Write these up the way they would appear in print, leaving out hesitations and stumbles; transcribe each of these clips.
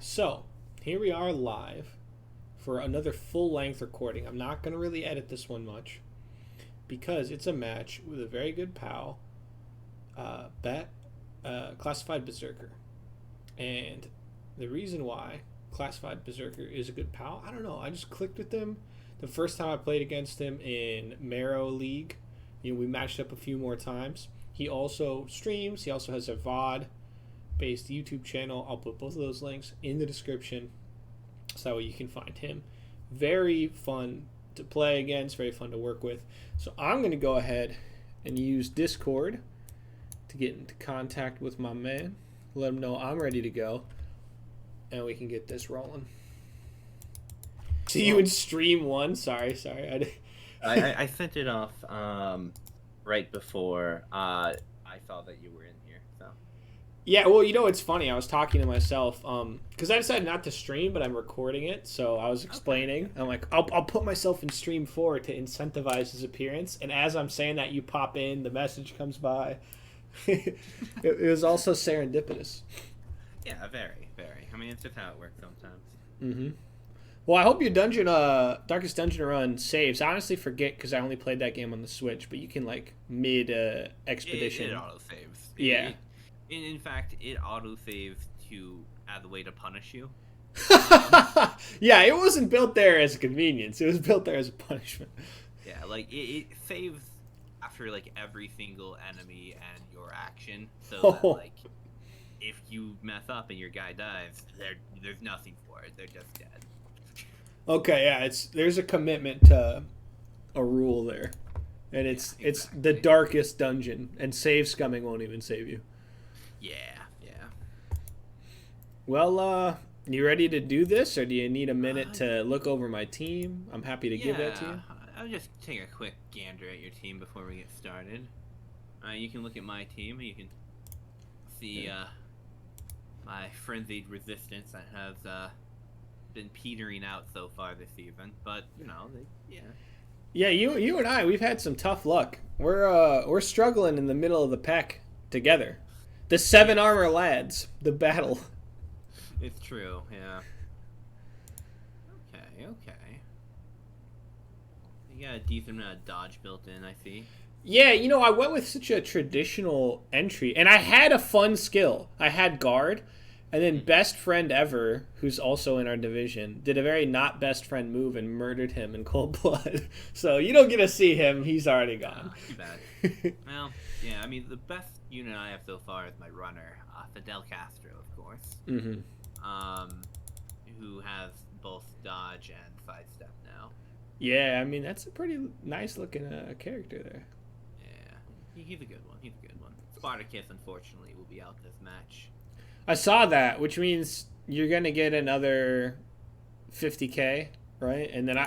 So, here we are live for another full length recording. I'm not going to really edit this one much because it's a match with a very good pal, Classified Berserker. And the reason why Classified Berserker is a good pal, I don't know. I just clicked with him the first time I played against him in Marrow League. We matched up a few more times. He also streams. He also has a VOD based YouTube channel. I'll put both of those links in the description so you can find him. Very fun to play against, very fun to work with. So I'm going to go ahead and use Discord to get into contact with my man. Let him know I'm ready to go, and we can get this rolling. See you in stream one. Sorry. I sent it off right before I saw that you were in here. So yeah, well, it's funny. I was talking to myself because I decided not to stream, but I'm recording it. So I was explaining. Okay. I'm like, I'll put myself in stream 4 to incentivize his appearance. And as I'm saying that, you pop in, the message comes by. it was also serendipitous. Yeah, very, very. I mean, it's just how it works sometimes. Mm-hmm. Well, I hope your Darkest Dungeon run saves. I honestly forget because I only played that game on the Switch, but you can mid expedition. It auto saves. Yeah. In fact, it auto saves as a way to punish you. Yeah, it wasn't built there as a convenience. It was built there as a punishment. Yeah, it saves after every single enemy and your action, so that if you mess up and your guy dies, there's nothing for it. They're just dead. Okay, yeah, there's a commitment to a rule there, and it's the darkest dungeon, and save scumming won't even save you. Yeah. Well, you ready to do this, or do you need a minute to look over my team? I'm happy to give that to you. I'll just take a quick gander at your team before we get started. You can look at my team. You can see my frenzied resistance that has been petering out so far this season, but yeah, you and I, we've had some tough luck. We're struggling in the middle of the pack together. The 7 armor lads, the battle. It's true, yeah. Okay. You got a decent amount of dodge built in, I see. Yeah, I went with such a traditional entry, and I had a fun skill. I had guard. And then Best Friend Ever, who's also in our division, did a very not best friend move and murdered him in cold blood. So you don't get to see him. He's already gone. Too bad. Well, yeah, I mean, the best unit I have so far is my runner, Fidel Castro, of course. Mm-hmm. Who has both dodge and sidestep now. Yeah, I mean, that's a pretty nice looking character there. Yeah, he's a good one. Spartacus, unfortunately, will be out this match. I saw that, which means you're going to get another 50K, right? And then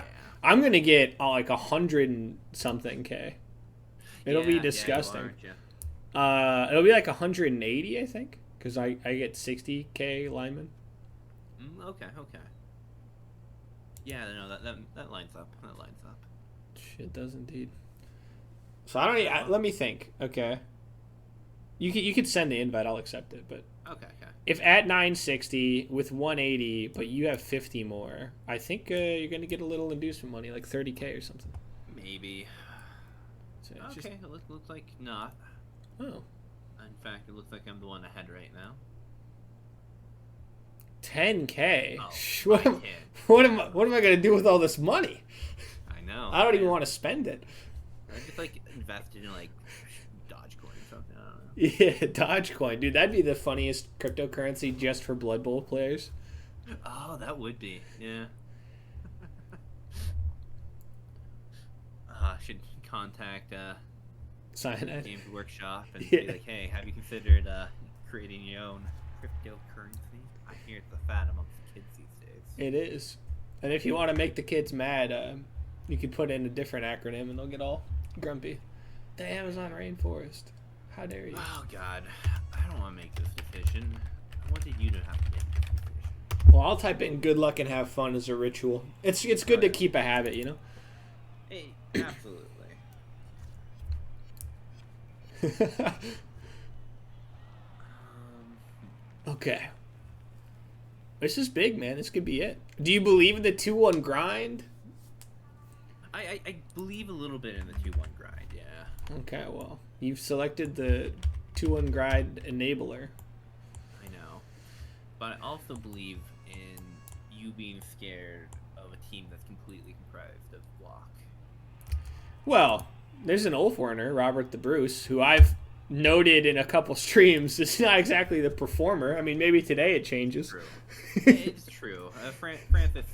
I'm going to get 100 and something K. It'll be disgusting. It'll be 180, I think, because I get 60K lineman. Okay. Yeah, no, that lines up. Shit does indeed. So let me think. Okay. You could send the invite. I'll accept it, but okay. If at 960 with 180, but you have 50 more, I think you're gonna get a little inducement money, like 30K or something. Maybe. So okay, it looks like not. Oh. In fact, it looks like I'm the one ahead right now. 10K. Oh, what am I gonna do with all this money? I know. I don't even want to spend it. I just invested in Dogecoin or something. I don't know. Yeah, Dogecoin, dude. That'd be the funniest cryptocurrency just for Blood Bowl players. Oh, that would be. Yeah. Should contact Cyanide Games Workshop and be like, hey, have you considered creating your own cryptocurrency? I hear it's a fad amongst the kids these days. It is. And if you want to make the kids mad, you could put in a different acronym and they'll get all grumpy. The Amazon rainforest. How dare you? Oh, God. I don't want to make this decision. I wanted you to have to make this decision. Well, I'll type in good luck and have fun as a ritual. It's good to keep a habit, Hey, absolutely. Okay. This is big, man. This could be it. Do you believe in the 2-1 grind? I believe a little bit in the 2-1 grind, yeah. Okay, well, you've selected the 2-1 grind enabler. I know. But I also believe in you being scared of a team that's completely comprised of block. Well, there's an old foreigner, Robert the Bruce, who I've noted in a couple streams is not exactly the performer. I mean, maybe today it changes. True. It's true. Francis Marion is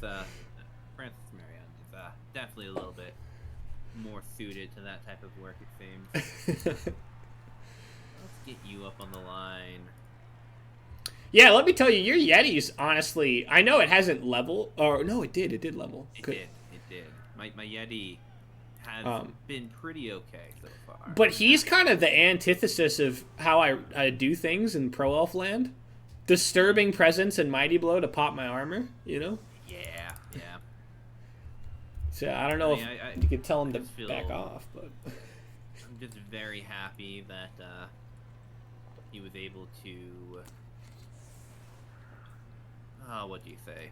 definitely a little bit more suited to that type of work, it seems. Let's get you up on the line. Yeah, let me tell you, your Yeti's, honestly, I know it hasn't leveled. Or, no, it did. It did level. It did. My Yeti has been pretty okay so far. But he's kind of the antithesis of how I do things in Pro Elf land. Disturbing presence and Mighty Blow to pop my armor, you know? Yeah. So I don't know if you could tell him to back off, but I'm just very happy that he was able to. What do you say?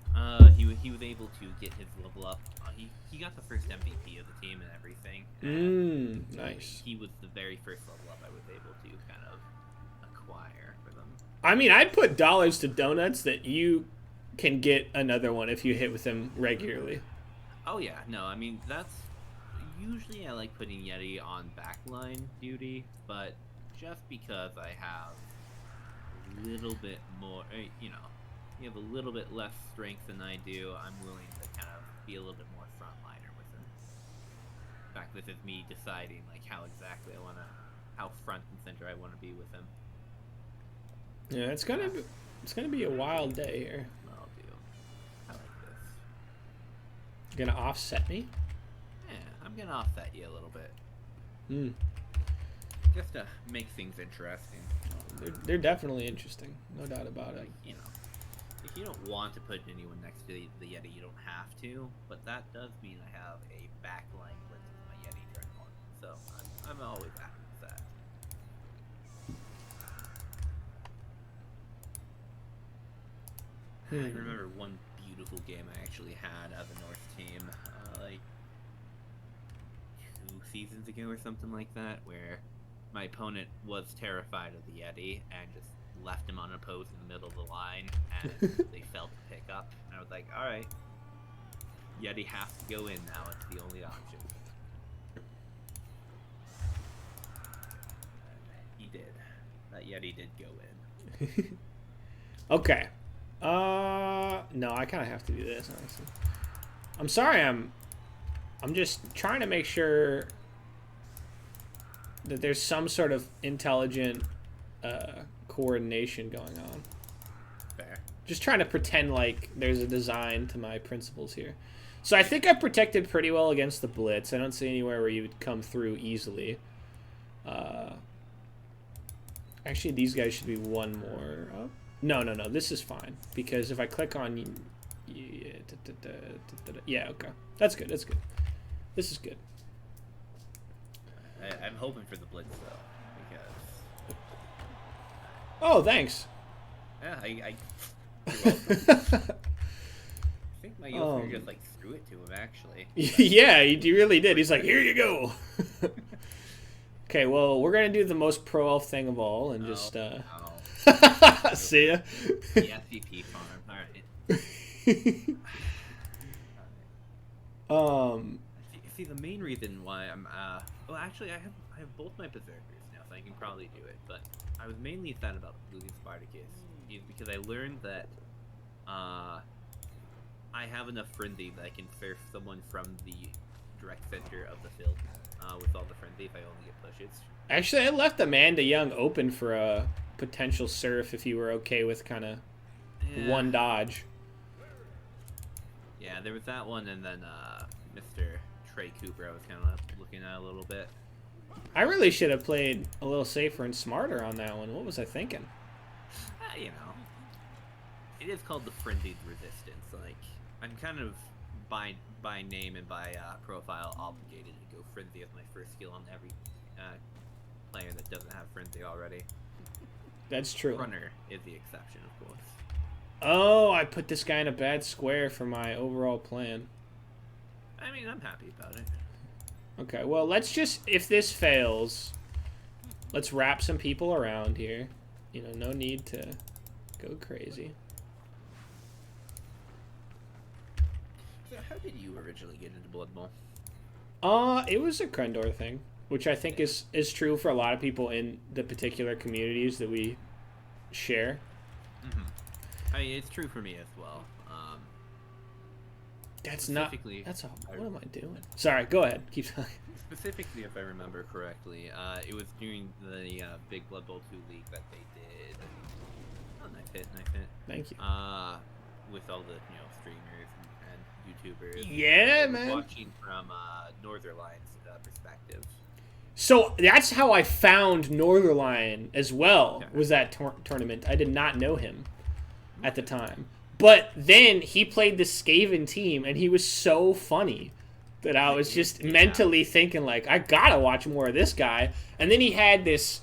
He was able to get his level up. He got the first MVP of the team and everything. Nice. He was the very first level up I was able to kind of acquire for them. I mean, I'd put dollars to donuts that you can get another one if you hit with him regularly. Oh yeah, no, I mean that's usually I like putting Yeti on backline duty, but just because I have a little bit more, you have a little bit less strength than I do, I'm willing to kind of be a little bit more frontliner with him. In fact, this is me deciding like how front and center I want to be with him. Yeah, it's gonna be a wild day here. I'll do. I like this. You're gonna offset me? Yeah, I'm gonna offset you a little bit. Just to make things interesting. They're definitely interesting, no doubt about it. You know, if you don't want to put anyone next to the Yeti, you don't have to. But that does mean I have a backline blitz with my Yeti turn 1, so I'm always happy with that. I remember one beautiful game I actually had as a North team, like 2 seasons ago or something like that, where my opponent was terrified of the Yeti and just left him unopposed in the middle of the line, and they failed to pick up. And I was like, all right, Yeti has to go in now. It's the only option. And he did. That Yeti did go in. Okay. No, I kind of have to do this, honestly. I'm sorry, I'm just trying to make sure that there's some sort of intelligent coordination going on. Fair. Just trying to pretend like there's a design to my principles here. So I think I protected pretty well against the blitz. I don't see anywhere where you would come through easily. Actually, these guys should be one more up. No, this is fine. Because if I click on... Yeah, okay. That's good, This is good. I'm hoping for the blitz, though, because... Oh, thanks. Yeah, you're welcome. I think my Yeltsin just, like, threw it to him, actually. Yeah, he really did. He's like, here you go. Okay, well, we're going to do the most pro elf thing of all, and just... See ya. The FVP farm. Alright. See, the main reason why I'm well, actually, I have both my berserkers now, so I can probably do it. But I was mainly sad about losing Spartacus is because I learned that I have enough frenzy that I can surf someone from the direct center of the field with all the frenzy if I only get pushes. Actually, I left Amanda Young open for a potential surf if you were okay with kind of one dodge. Yeah, there was that one, and then Mr. Trey Cooper I was kind of looking at a little bit. I really should have played a little safer and smarter on that one. What was I thinking? You know, it is called the frenzied resistance. Like, I'm kind of by name and by profile obligated to go frenzy as my first skill on every player that doesn't have frenzy already. That's true. Runner is the exception, of course. Oh, I put this guy in a bad square for my overall plan. I mean, I'm happy about it. Okay, well, let's just, if this fails, let's wrap some people around here. You know, no need to go crazy. So how did you originally get into Blood Bowl? It was a Krendor thing, which I think is true for a lot of people in the particular communities that we share. Mm-hmm. I mean, it's true for me as well. That's not. That's all. What am I doing? Sorry. Go ahead. Keep talking. Specifically, if I remember correctly, it was during the Big Blood Bowl 2 league that they did. Oh, nice hit. Thank you. With all the streamers and YouTubers. Yeah, man. Watching from Northernline's perspective. So that's how I found Northernline as well. Okay. Was that tournament? I did not know him at the time. But then he played the Skaven team, and he was so funny that I was just mentally thinking, like, I gotta watch more of this guy. And then he had this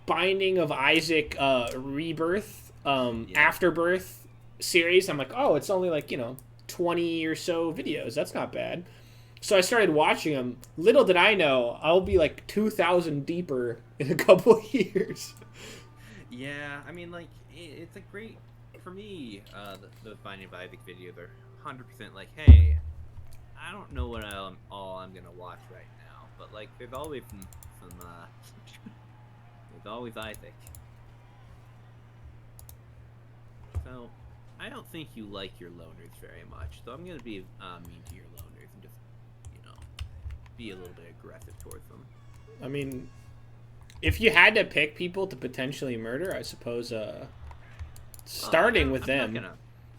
Binding of Isaac Rebirth, Afterbirth series. I'm like, oh, it's only like, 20 or so videos. That's not bad. So I started watching him. Little did I know, I'll be like 2,000 deeper in a couple of years. Yeah, I mean, like, it's a great... For me, those Binding of Isaac videos are 100% like, hey, I don't know what all I'm gonna watch right now, but like, there's always some there's always Isaac. So, I don't think you like your loners very much, so I'm gonna be mean to your loners and just, be a little bit aggressive towards them. I mean, if you had to pick people to potentially murder, I suppose, starting with them.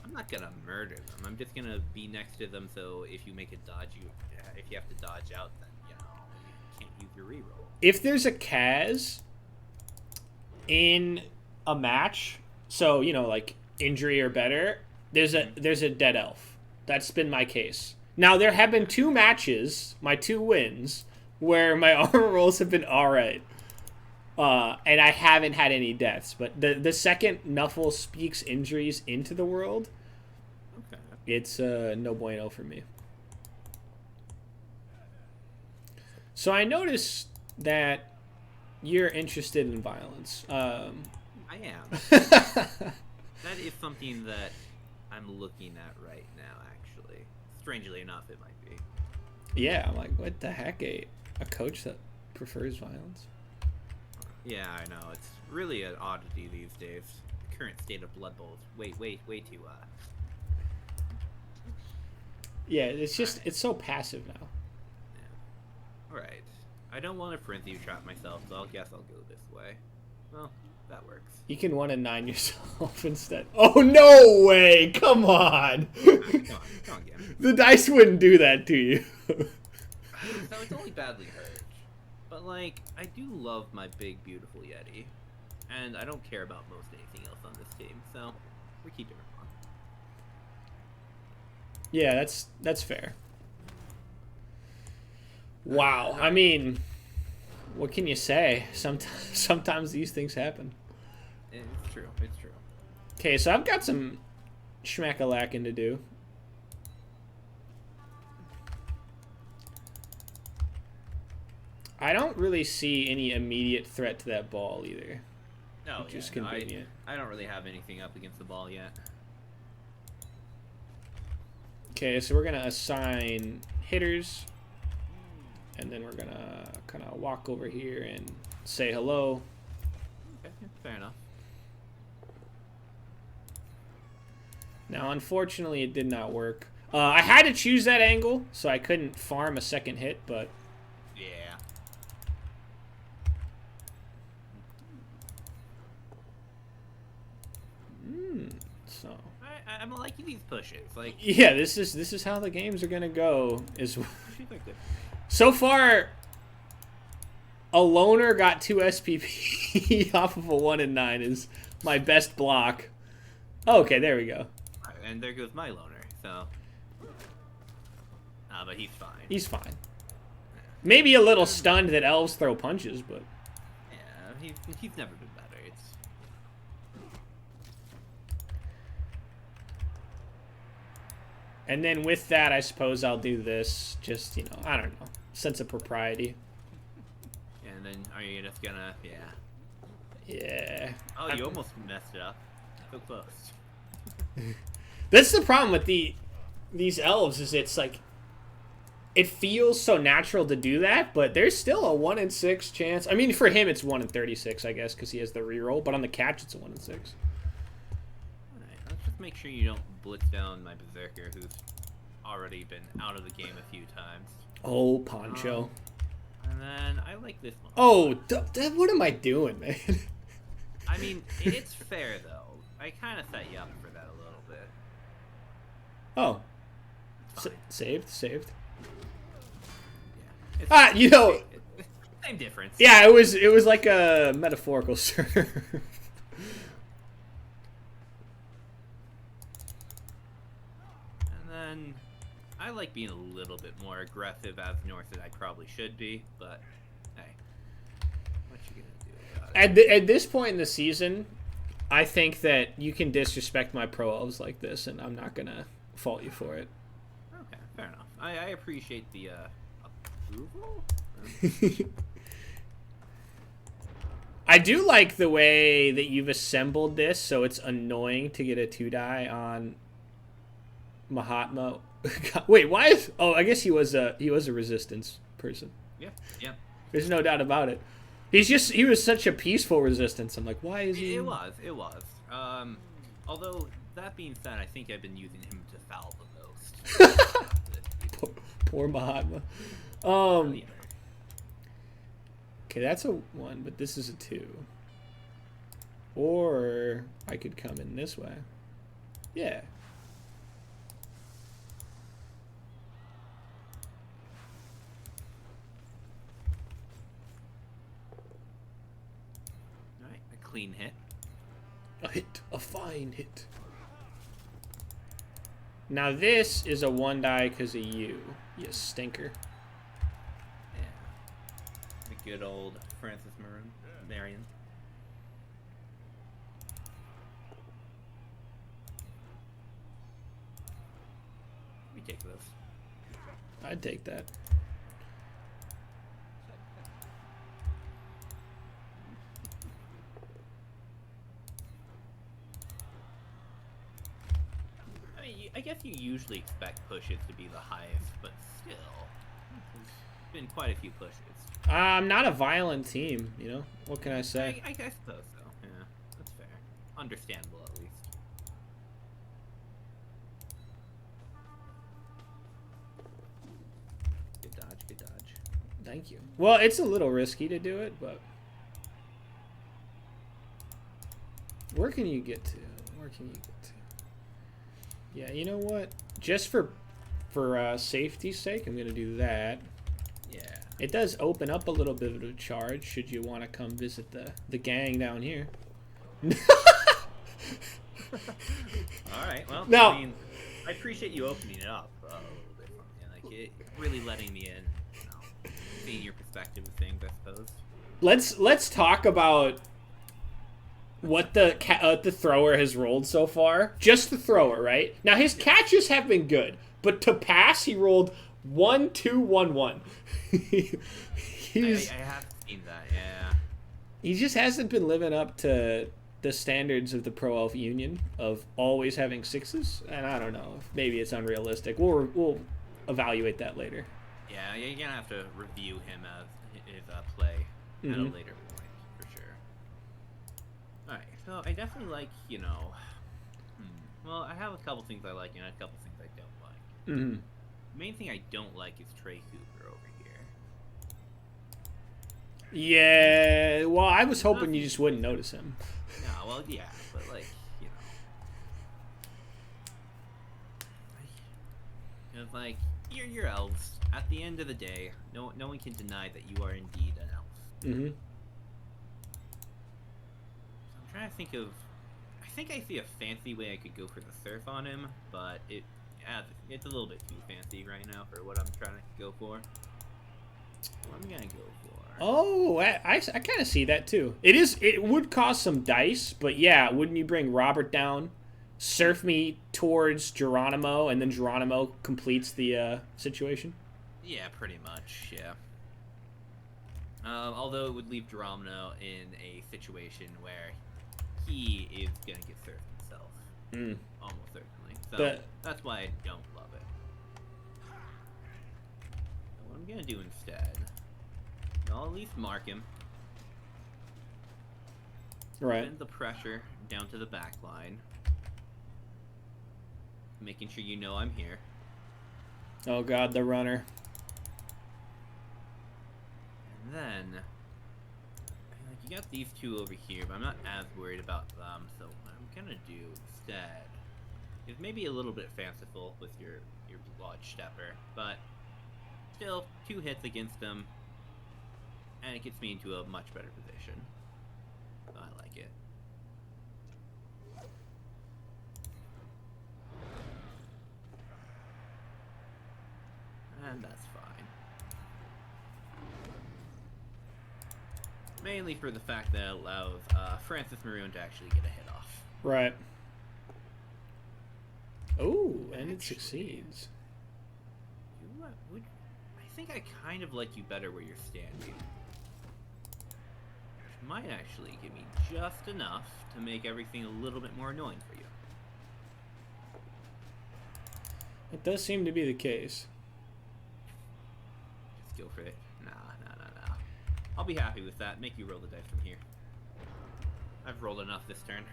I'm not gonna murder them. I'm just gonna be next to them. So if you make a dodge, if you have to dodge out, then you can't use your reroll. If there's a Kaz in a match, so like injury or better, there's a dead elf. That's been my case. Now there have been 2 matches, my 2 wins, where my armor rolls have been all right. And I haven't had any deaths, but the second Nuffle speaks injuries into the world, okay, it's no bueno for me. So I noticed that you're interested in violence. I am. That is something that I'm looking at right now, actually. Strangely enough, it might be. Yeah, I'm like, what the heck? A coach that prefers violence? Yeah, I know. It's really an oddity these days. The current state of Blood Bowl is way too, Yeah, it's just, it's so passive now. Yeah. Alright. I don't want to frenzy trap myself, so I guess I'll go this way. Well, that works. You can 1-9 yourself instead. Oh, no way! Come on! Come on, again. The dice wouldn't do that to you. So it's only badly hurt. But, like, I do love my big, beautiful Yeti. And I don't care about most anything else on this team, so we're keeping her on. Yeah, that's fair. Wow. I mean, what can you say? Sometimes these things happen. It's true. It's true. Okay, so I've got some schmack-a-lacking to do. I don't really see any immediate threat to that ball either. No, which is convenient. I don't really have anything up against the ball yet. Okay, so we're going to assign hitters. And then we're going to kind of walk over here and say hello. Okay, fair enough. Now, unfortunately, it did not work. I had to choose that angle, so I couldn't farm a second hit, but... Yeah. So... I'm liking these pushes. Like, yeah, this is how the games are gonna go. So far, a loner got 2 SPP off of a 1-9 is my best block. Oh, okay, there we go. And there goes my loner. So, but he's fine. He's fine. Maybe a little stunned that elves throw punches, but yeah, he's never been better. It's And then with that, I suppose I'll do this. Just, you know, I don't know. Sense of propriety. And then are you just gonna, yeah. Yeah. Oh, you almost messed it up. So close. That's the problem with these elves, is it's like, it feels so natural to do that, but there's still a 1 in 6 chance. I mean, for him, it's 1 in 36, I guess, because he has the reroll. But on the catch, it's a 1 in 6. Alright, let's just make sure you don't blitz down my Berserker, who's already been out of the game a few times. Oh, Poncho. And then I like this one. Oh, what am I doing, man? I mean, it's fair, though. I kind of set you up for that a little bit. Oh. Saved. Yeah. You know. Same difference. Yeah, it was like a metaphorical serve. And then I like being a little bit more aggressive as North than I probably should be, but hey, what you gonna do about it? At this point in the season, I think that you can disrespect my pro elves like this, and I'm not gonna fault you for it. Okay, fair enough. I appreciate the approval. I do like the way that you've assembled this, so it's annoying to get a 2-die on Mahatma. Wait, why is? Oh, I guess he was a resistance person. Yeah. There's no doubt about it. He was such a peaceful resistance. I'm like, why is he? It was. Although that being said, I think I've been using him to foul the most. Poor Mahatma. Yeah. Okay, that's a 1, but this is a 2. Or I could come in this way. Yeah. Alright, a clean hit. A hit. A fine hit. Now this is a 1-die because of you stinker. Yeah. The good old Francis Marion. We take those. I'd take that. I guess you usually expect pushes to be the highest, but still, there's been quite a few pushes. I'm not a violent team, you know? What can I say? I suppose so. Yeah, that's fair. Understandable, at least. Good dodge. Thank you. Well, it's a little risky to do it, but where can you get to? Yeah, you know what? Just for safety's sake, I'm gonna do that. Yeah. It does open up a little bit of a charge should you want to come visit the gang down here. Alright, well, no. I mean, I appreciate you opening it up a little bit for me. Like, it really letting me in, you know, seeing your perspective of things, I suppose. Let's talk about what the thrower has rolled so far. Just the thrower, right? Now his catches have been good, but to pass he rolled 1, 2, 1, 1. I have seen that, yeah. He just hasn't been living up to the standards of the Pro Elf Union of always having 6s, and I don't know. Maybe it's unrealistic. We'll evaluate that later. Yeah, you're gonna have to review him as his play at a later point, for sure. Alright, so I definitely like, you know... Well, I have a couple things I like and a couple things I don't like. Mm-hmm. The main thing I don't like is Trey Cooper over here. Yeah, well, I was hoping you just wouldn't notice him. No, well, yeah, but, like, you know... It's like, you're elves. At the end of the day, no one can deny that you are indeed an elf. Mm-hmm. I'm trying to think of... I think I see a fancy way I could go for the surf on him, but it's a little bit too fancy right now for what I'm trying to go for. What I'm gonna go for... Oh, I kind of see that too. It would cost some dice, but yeah, wouldn't you bring Robert down surf me towards Geronimo, and then Geronimo completes the situation? Yeah, pretty much. Yeah. Although it would leave Geronimo in a situation where he is gonna get surfed himself, almost certainly. So that's why I don't love it. So what I'm gonna do instead, I'll at least mark him. Right. Send the pressure down to the back line, making sure you know I'm here. Oh God, the runner. And then, like, you got these two over here, but I'm not as worried about them. So what I'm gonna do instead is maybe a little bit fanciful with your Lodge Stepper, but still 2 hits against them, and it gets me into a much better position. So I like it. And that's fine. Mainly for the fact that it allows Francis Maroon to actually get a hit off. Right. Oh, and it succeeds. I think I kind of like you better where you're standing. Which might actually give me just enough to make everything a little bit more annoying for you. It does seem to be the case. Just go for it. Nah. I'll be happy with that. Make you roll the dice from here. I've rolled enough this turn.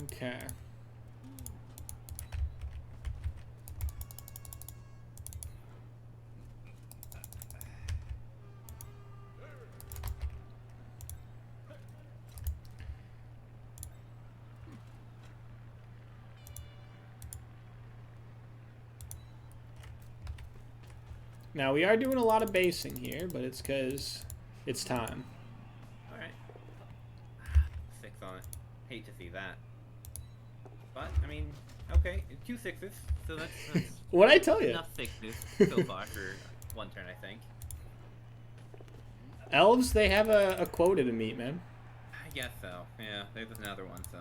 Okay. Now, we are doing a lot of basing here, but it's because it's time. Alright. 6 on it. Hate to see that. But, I mean, okay. 2 6s, so that's What'd I tell you? enough 6s so far for one turn, I think. Elves, they have a quota to meet, man. I guess so. Yeah, there's another one, so.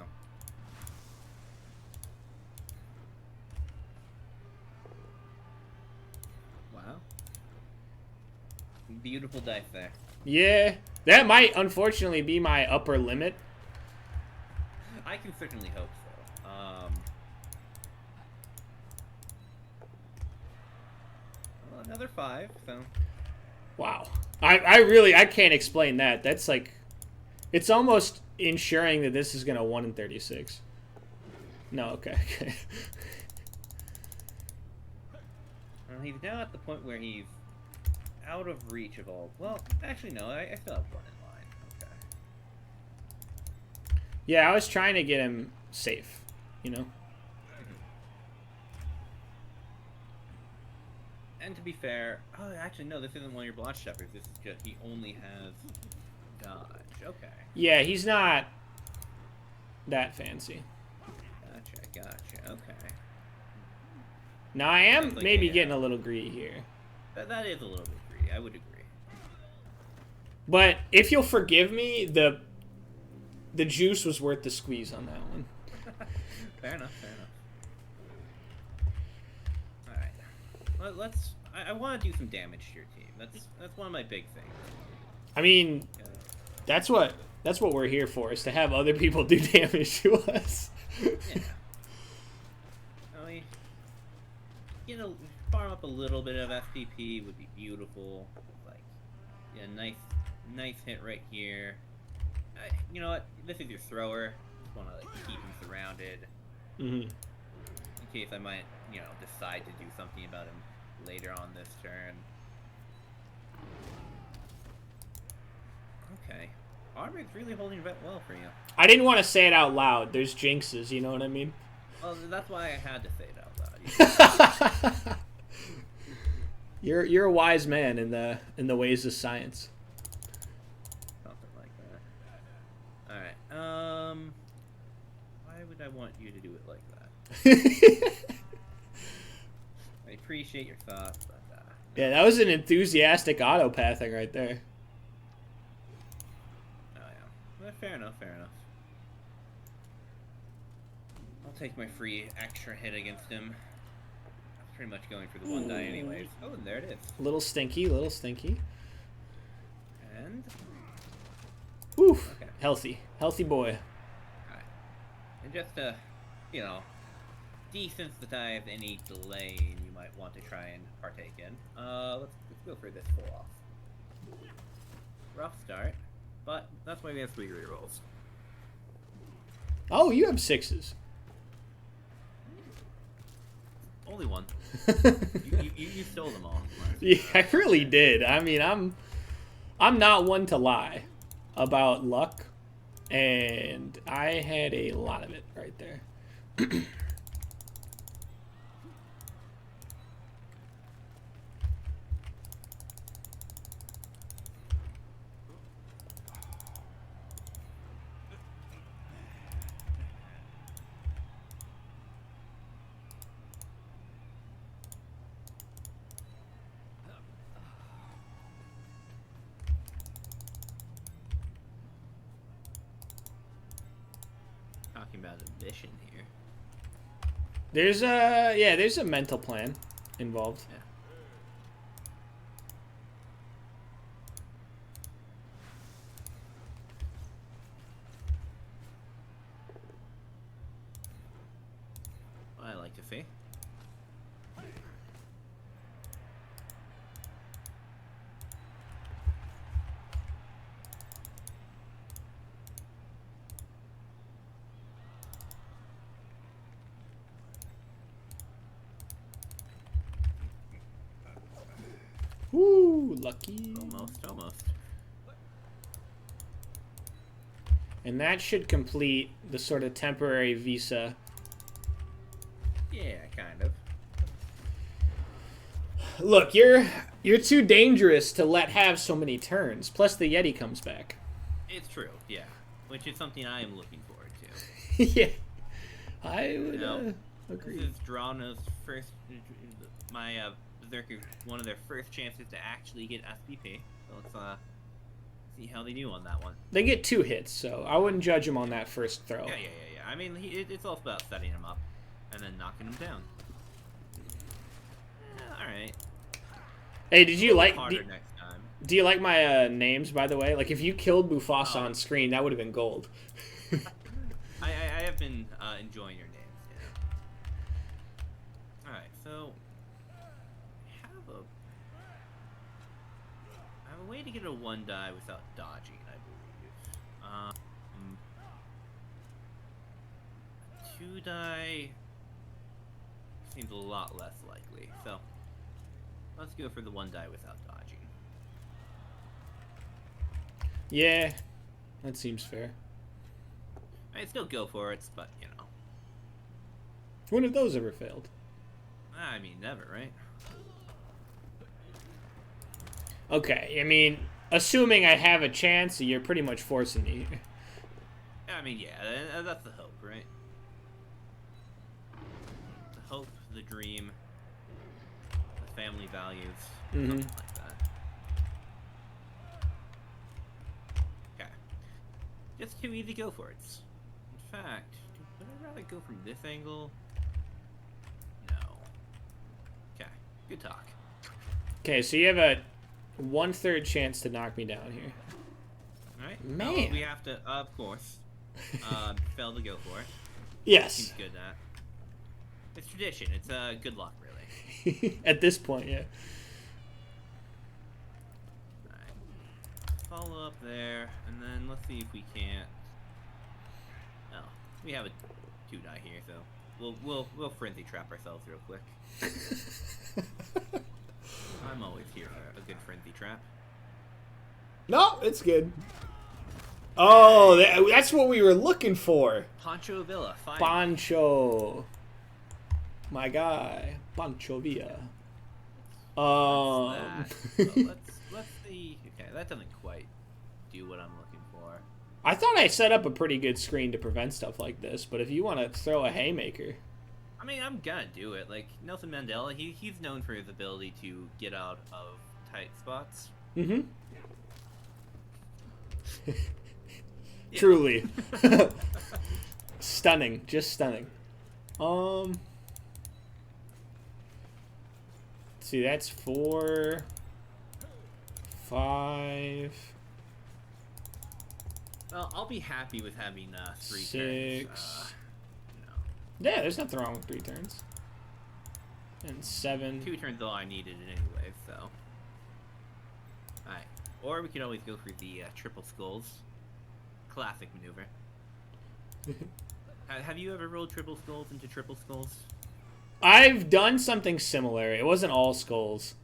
Wow. Beautiful dice there. Yeah, that might unfortunately be my upper limit. I can certainly hope so. Well, another 5, so. Wow. I can't explain that. That's like, it's almost ensuring that this is going to 1 in 36. No, okay. Well, he's now at the point where he's out of reach of all. Well, actually, no, I still have 1 in line. Okay. Yeah, I was trying to get him safe, you know? And to be fair, oh, actually, no, this isn't one of your Blotch Shepherds. This is just, he only has dodge. Okay. Yeah, he's not that fancy. Gotcha. Okay. Now, I am Like maybe getting a little greedy here. That is a little bit greedy. I would agree. But if you'll forgive me, the juice was worth the squeeze on that one. Fair enough. Alright. Let's... I want to do some damage to your team. That's one of my big things. I mean, that's what we're here for, is to have other people do damage to us. Yeah. Farm up a little bit of FPP would be beautiful. Like, yeah, nice hit right here. You know what? This is your thrower. Just want to like keep him surrounded. Mm-hmm. In case I might, decide to do something about him later on this turn. Okay. Armig's really holding it well for you. I didn't want to say it out loud. There's jinxes, you know what I mean? Well, that's why I had to say it out loud. You're a wise man in the ways of science. Something like that. All right. Why would I want you to do it like that? I appreciate your thoughts, but Yeah, that was an enthusiastic auto pathing right there. Oh yeah. Well, fair enough. Fair enough. I'll take my free extra hit against him. I'm pretty much going for the one die anyways. Oh, and there it is. Little stinky, little stinky. And Oof. okay. Healthy boy. Alright. And just you know, desensitize any delay you might want to try and partake in. Let's go for this full off. Rough start, but that's why we have 3 rerolls. Oh, you have 6s. Only one. you stole them all. Yeah, I really did. I mean, I'm not one to lie about luck, and I had a lot of it right there. Talking about a mission here. There's a mental plan involved. Yeah. Well, I like to see. Woo, lucky. Almost. And that should complete the sort of temporary visa. Yeah, kind of. Look, you're too dangerous to let have so many turns. Plus the Yeti comes back. It's true, yeah. Which is something I am looking forward to. Yeah. I would agree. This is Drana's first, Berserker, one of their first chances to actually get SPP. So let's see how they do on that one. They get 2 hits, so I wouldn't judge him on that first throw. Yeah. I mean, it's all about setting him up and then knocking him down. Yeah, all right. Hey, did you like? Harder next time. Do you like my names, by the way? Like, if you killed Mufasa on screen, that would have been gold. I have been enjoying your names. Yeah. All right, so I have a way to get a 1 die without dodging, I believe. 2 die seems a lot less likely, so let's go for the 1 die without dodging. Yeah, that seems fair. I'd still go for it, but you know. When have those ever failed? I mean, never, right? Okay, I mean, assuming I have a chance, you're pretty much forcing me. I mean, yeah, that's the hope, right? The hope, the dream, the family values, something like that. Okay. Just too easy go for it. In fact, would I rather go from this angle? No. Okay, good talk. Okay, so you have a 1/3 chance to knock me down here. Alright. Man. Oh, we have to, of course, fail to go for it. Yes. Seems good, that. It's tradition. It's good luck, really. At this point, yeah. Alright. Follow up there, and then let's see if we can't. Oh, we have a 2 die here, so we'll frenzy trap ourselves real quick. I'm always here for a good frenzy trap. No, it's good. Oh, that's what we were looking for. Pancho Villa, fine. Pancho. My guy, Pancho Villa. Let's see. Okay, that doesn't quite do what I'm looking for. I thought I set up a pretty good screen to prevent stuff like this, but if you want to throw a haymaker. I mean, I'm gonna do it. Like Nelson Mandela, he's known for his ability to get out of tight spots. Mm-hmm. Yeah. Truly. Stunning. Just stunning. Let's see, that's 4, 5. Well, I'll be happy with having 3 6. turns. No. Yeah, there's nothing wrong with 3 turns. And 7. 2 turns all I needed anyway, so. Alright. Or we could always go for the triple skulls. Classic maneuver. Have you ever rolled triple skulls into triple skulls? I've done something similar. It wasn't all skulls,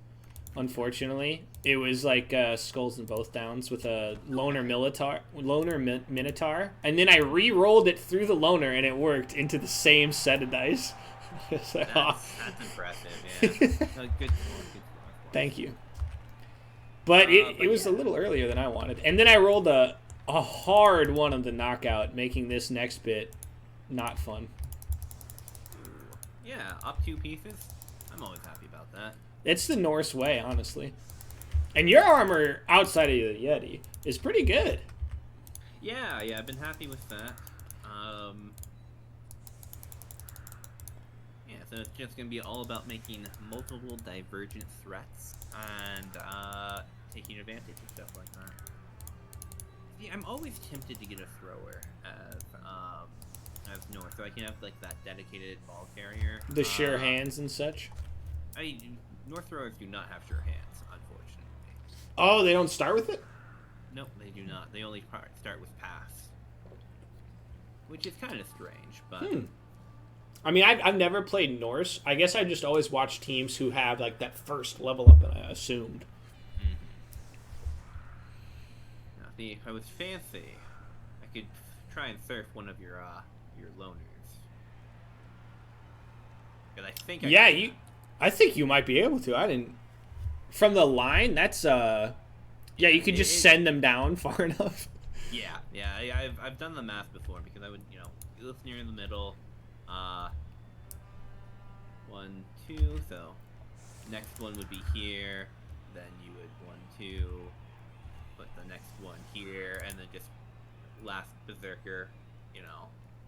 unfortunately. It was like skulls in both downs with a loner minotaur, and then I re-rolled it through the loner, and it worked into the same set of dice. That's impressive. Yeah. Good score. Good score. Thank you. But it was a little earlier than I wanted, and then I rolled a hard one on the knockout, making this next bit not fun. Yeah, up 2 pieces. I'm always happy about that. It's the Norse way, honestly. And your armor outside of the Yeti is pretty good. Yeah, I've been happy with that. Yeah, so it's just gonna be all about making multiple divergent threats and taking advantage of stuff like that. See, I'm always tempted to get a thrower as North, so I can have like that dedicated ball carrier. The sure hands and such. North throwers do not have sure hands, unfortunately. Oh, they don't start with it? Nope, they do not. They only start with pass, which is kind of strange, but. I mean, I've never played Norse. I guess I just always watch teams who have like that first level up, and I assumed. Now, see, if I was fancy, I could try and surf one of your loners. Because I think I think you might be able to. I didn't. From the line, that's yeah, you could just send them down far enough. Yeah. I've done the math before because I would, live near in the middle. 1, 2. So next one would be here. Then you would 1, 2. Put the next one here, and then just last berserker,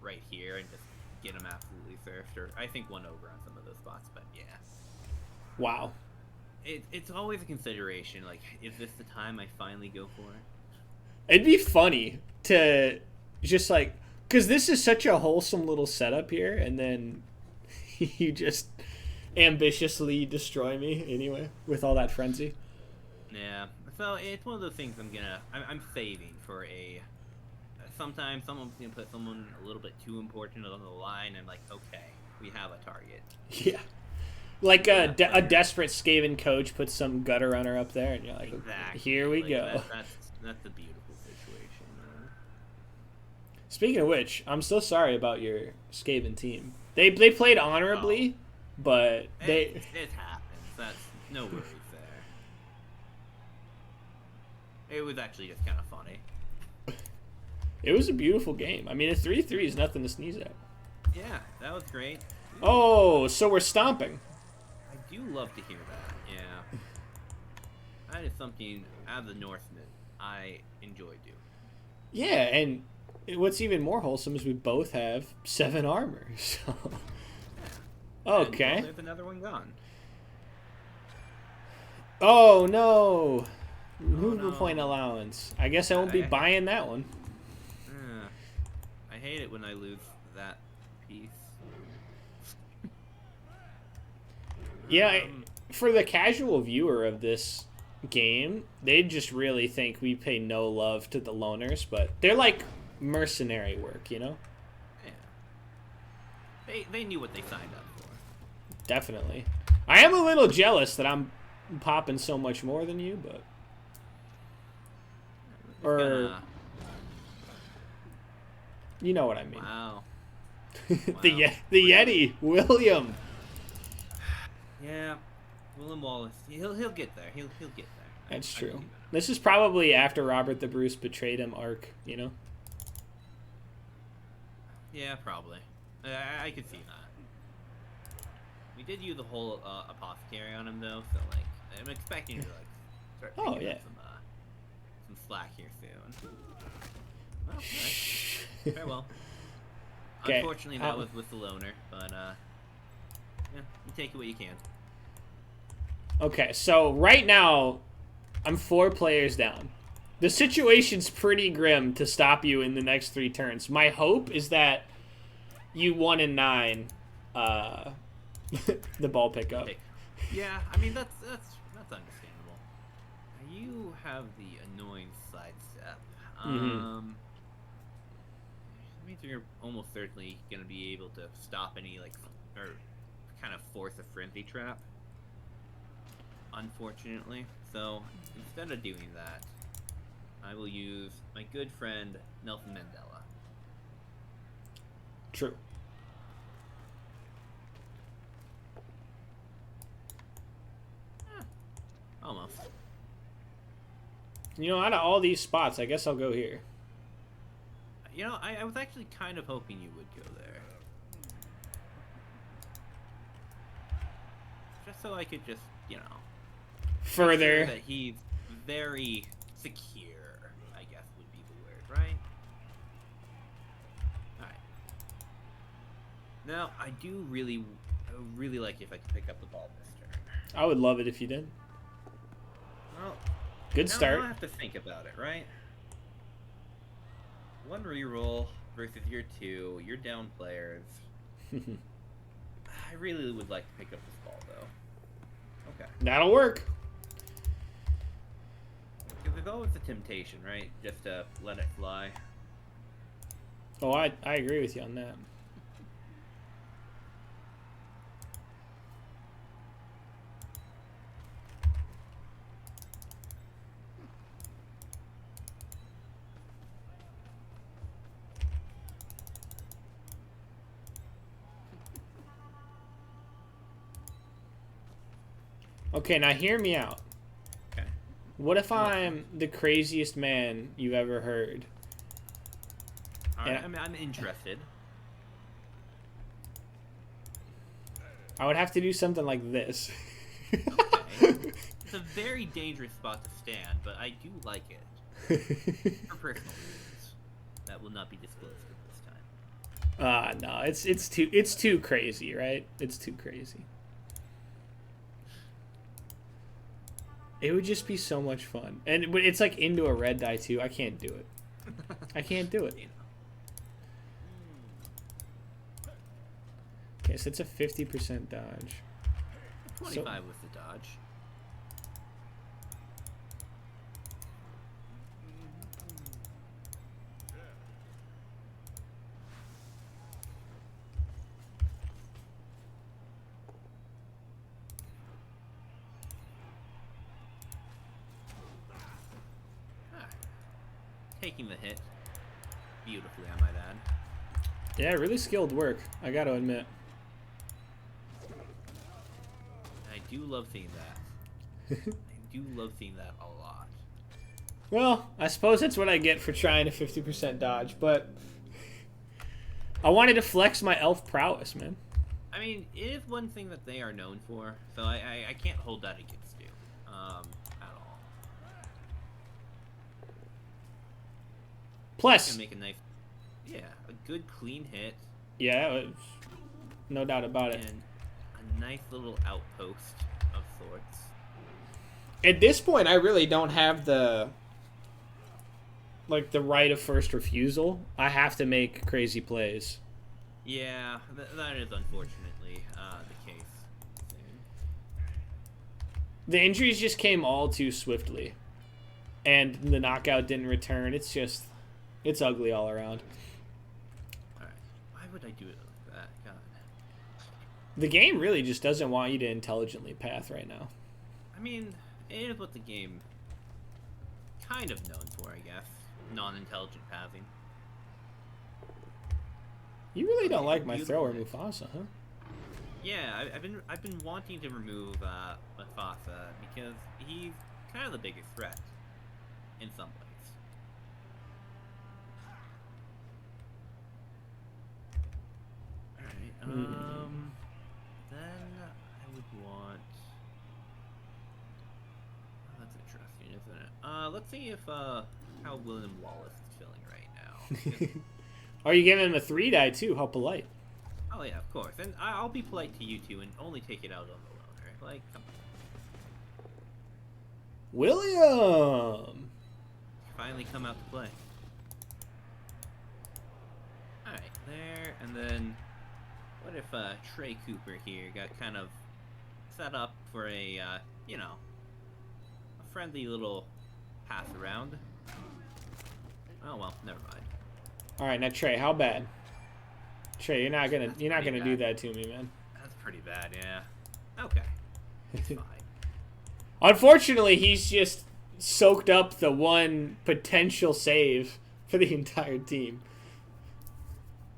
right here, and just get them absolutely surfed. Or I think 1 over on some of those spots, but yeah. Wow. It's always a consideration. Like, is this the time I finally go for it? It'd be funny to just like, because this is such a wholesome little setup here, and then you just ambitiously destroy me anyway with all that frenzy. Yeah. So it's one of those things I'm saving for a. Sometimes someone's gonna put someone a little bit too important on the line, and I'm like, okay, we have a target. Yeah. Like a desperate Skaven coach puts some gutter runner up there, and you're like, exactly. Here we go. That's a beautiful situation. Speaking of which, I'm so sorry about your Skaven team. They played honorably, but it happens. That's no worries there. It was actually just kind of funny. It was a beautiful game. I mean, a 3-3 is nothing to sneeze at. Yeah, that was great. Oh, so we're stomping. I do love to hear that, yeah. That is something, as a Northman, I enjoy doing. Yeah, and what's even more wholesome is we both have 7 armor, so... Okay. There's another one gone. Oh, no! Movable point allowance. I guess I won't be buying that one. I hate it when I lose that piece. Yeah, for the casual viewer of this game, they'd just really think we pay no love to the loners, but they're like mercenary work, Yeah. They knew what they signed up for. Definitely. I am a little jealous that I'm popping so much more than you, but... You know what I mean. Wow. the Yeti, William. Yeah, William Wallace. He'll get there. He'll get there. That's true. This is probably after Robert the Bruce betrayed him arc, Yeah, probably. I could see that. We did use the whole apothecary on him though, so like I'm expecting to like start picking up some slack here soon. Well, nice. Very well. Okay. Unfortunately, that was with the loner, but yeah, you take it what you can. Okay, so right now, I'm 4 players down. The situation's pretty grim to stop you in the next 3 turns. My hope is that you 1 and 9 the ball pickup. Yeah, I mean that's understandable. You have the annoying sidestep. That means you're almost certainly gonna be able to stop any like or kind of force a frenzy trap. Unfortunately, so instead of doing that, I will use my good friend Nelson Mandela. True. Almost. You know, out of all these spots, I guess I'll go here. You know, I was actually kind of hoping you would go there. Just so I could just, you know... Further. Sure that he's very secure, I guess would be the word, right? Alright. Now, I would really like if I could pick up the ball this turn. I would love it if you did. Well, good start. Now I have to think about it, right? 1 reroll versus your 2. You're down players. I really would like to pick up this ball, though. Okay. That'll work. Because there's always a temptation, right? Just to let it fly. Oh, I agree with you on that. Okay, now hear me out. Okay. What if I'm the craziest man you've ever heard? Alright, I'm interested. I would have to do something like this. Okay. It's a very dangerous spot to stand, but I do like it. For personal reasons. That will not be disclosed at this time. No, it's too crazy, right? It's too crazy. It would just be so much fun. And it's like into a red die too. I can't do it. I can't do it. Okay, so it's a 50% dodge. 25 with the dodge. Taking the hit beautifully, I might add. Yeah, really skilled work, I gotta admit. I do love seeing that. I do love seeing that a lot. Well, I suppose that's what I get for trying a 50% dodge, but I wanted to flex my elf prowess, man. I mean, it is one thing that they are known for, so I can't hold that against you at all. Plus, Can make a nice, yeah, a good clean hit. Yeah, no doubt about it. And a nice little outpost of sorts. At this point, I really don't have the right of first refusal. I have to make crazy plays. Yeah, that is unfortunately the case. The injuries just came all too swiftly, and the knockout didn't return. It's ugly all around. Alright, why would I do it like that? God. The game really just doesn't want you to intelligently path right now. I mean, it is what the game kind of known for, I guess. Non-intelligent pathing. You really don't like my thrower Mufasa, huh? Yeah, I've been wanting to remove Mufasa because he's kind of the biggest threat in some ways. Alright, then let's see if how William Wallace is feeling right now. Are you giving him a 3-die too? How polite. Oh yeah, of course. And I'll be polite to you two and only take it out on the loner. Like, come on. William! Finally come out to play. Alright, there, and then what if Trey Cooper here got kind of set up for a, you know, a friendly little pass around? Oh well, never mind. Alright, now Trey, how bad? Trey, you're not gonna do that to me, man. That's pretty bad, yeah. Okay. It's fine. Unfortunately, he's just soaked up the one potential save for the entire team.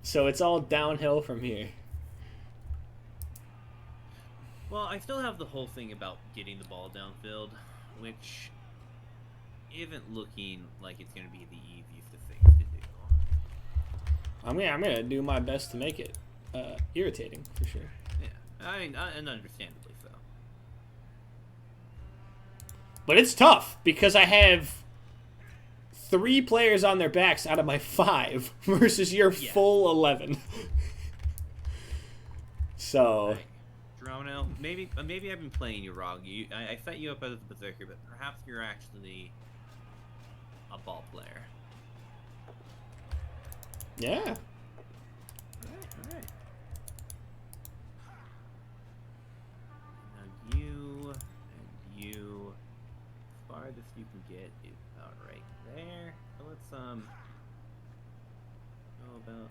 So it's all downhill from here. Well, I still have the whole thing about getting the ball downfield, which isn't looking like it's going to be the easiest of things to do. I'm gonna do my best to make it irritating, for sure. Yeah, I mean, and understandably so. But it's tough, because I have 3 players on their backs out of my 5 versus your full 11. So... Right. Geronimo, maybe I've been playing you wrong. I set you up as a berserker, but perhaps you're actually a ball player. Yeah. Alright. Now you and you, farthest you can get is about right there. So let's go about.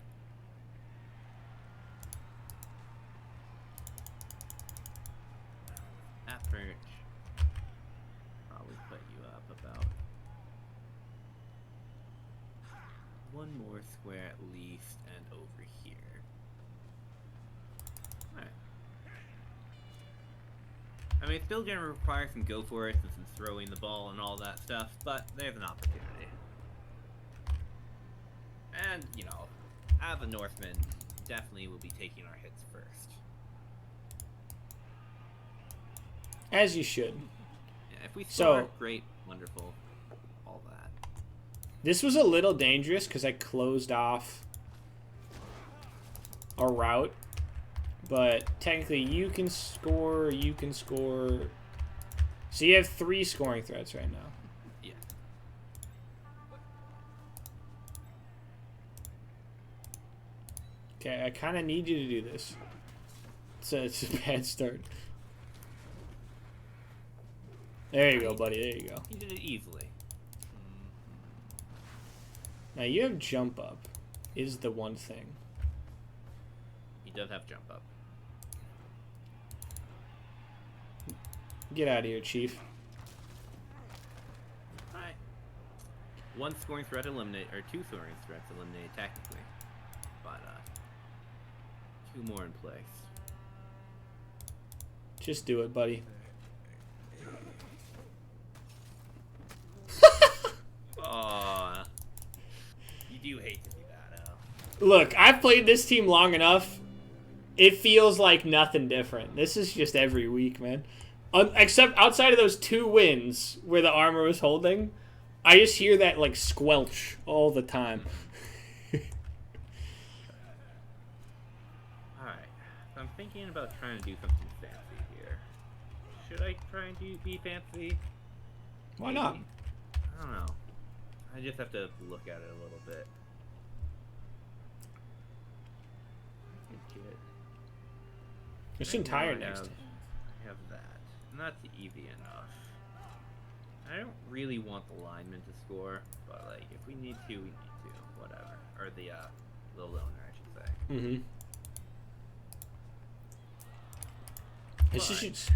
That perch probably put you up about one more square at least, and over here. Alright. I mean, it's still gonna require some go for it and some throwing the ball and all that stuff, but there's an opportunity. And, you know, as a Northman, definitely will be taking our hits first. As you should. Yeah, if we score, great, wonderful, all that. This was a little dangerous because I closed off a route. But technically, you can score, you can score. So you have 3 scoring threats right now. Yeah. Okay, I kind of need you to do this. It's a bad start. There you go, buddy. There you go. You did it easily. Now you have jump up, is the one thing. He does have jump up. Get out of here, Chief. Alright. 1 scoring threat eliminated, or 2 scoring threats eliminated technically. But, 2 more in place. Just do it, buddy. Aw. You do hate to do that, huh? Look, I've played this team long enough. It feels like nothing different. This is just every week, man. Except outside of those 2 wins where the armor was holding, I just hear that, like, squelch all the time. Alright. So I'm thinking about trying to do something fancy here. Should I try and be fancy? Why not? I don't know. I just have to look at it a little bit. This entire I next. have that. And that's easy enough. I don't really want the lineman to score, but like if we need to, we need to. Whatever. Or the loner, I should say. Mm-hmm. It's just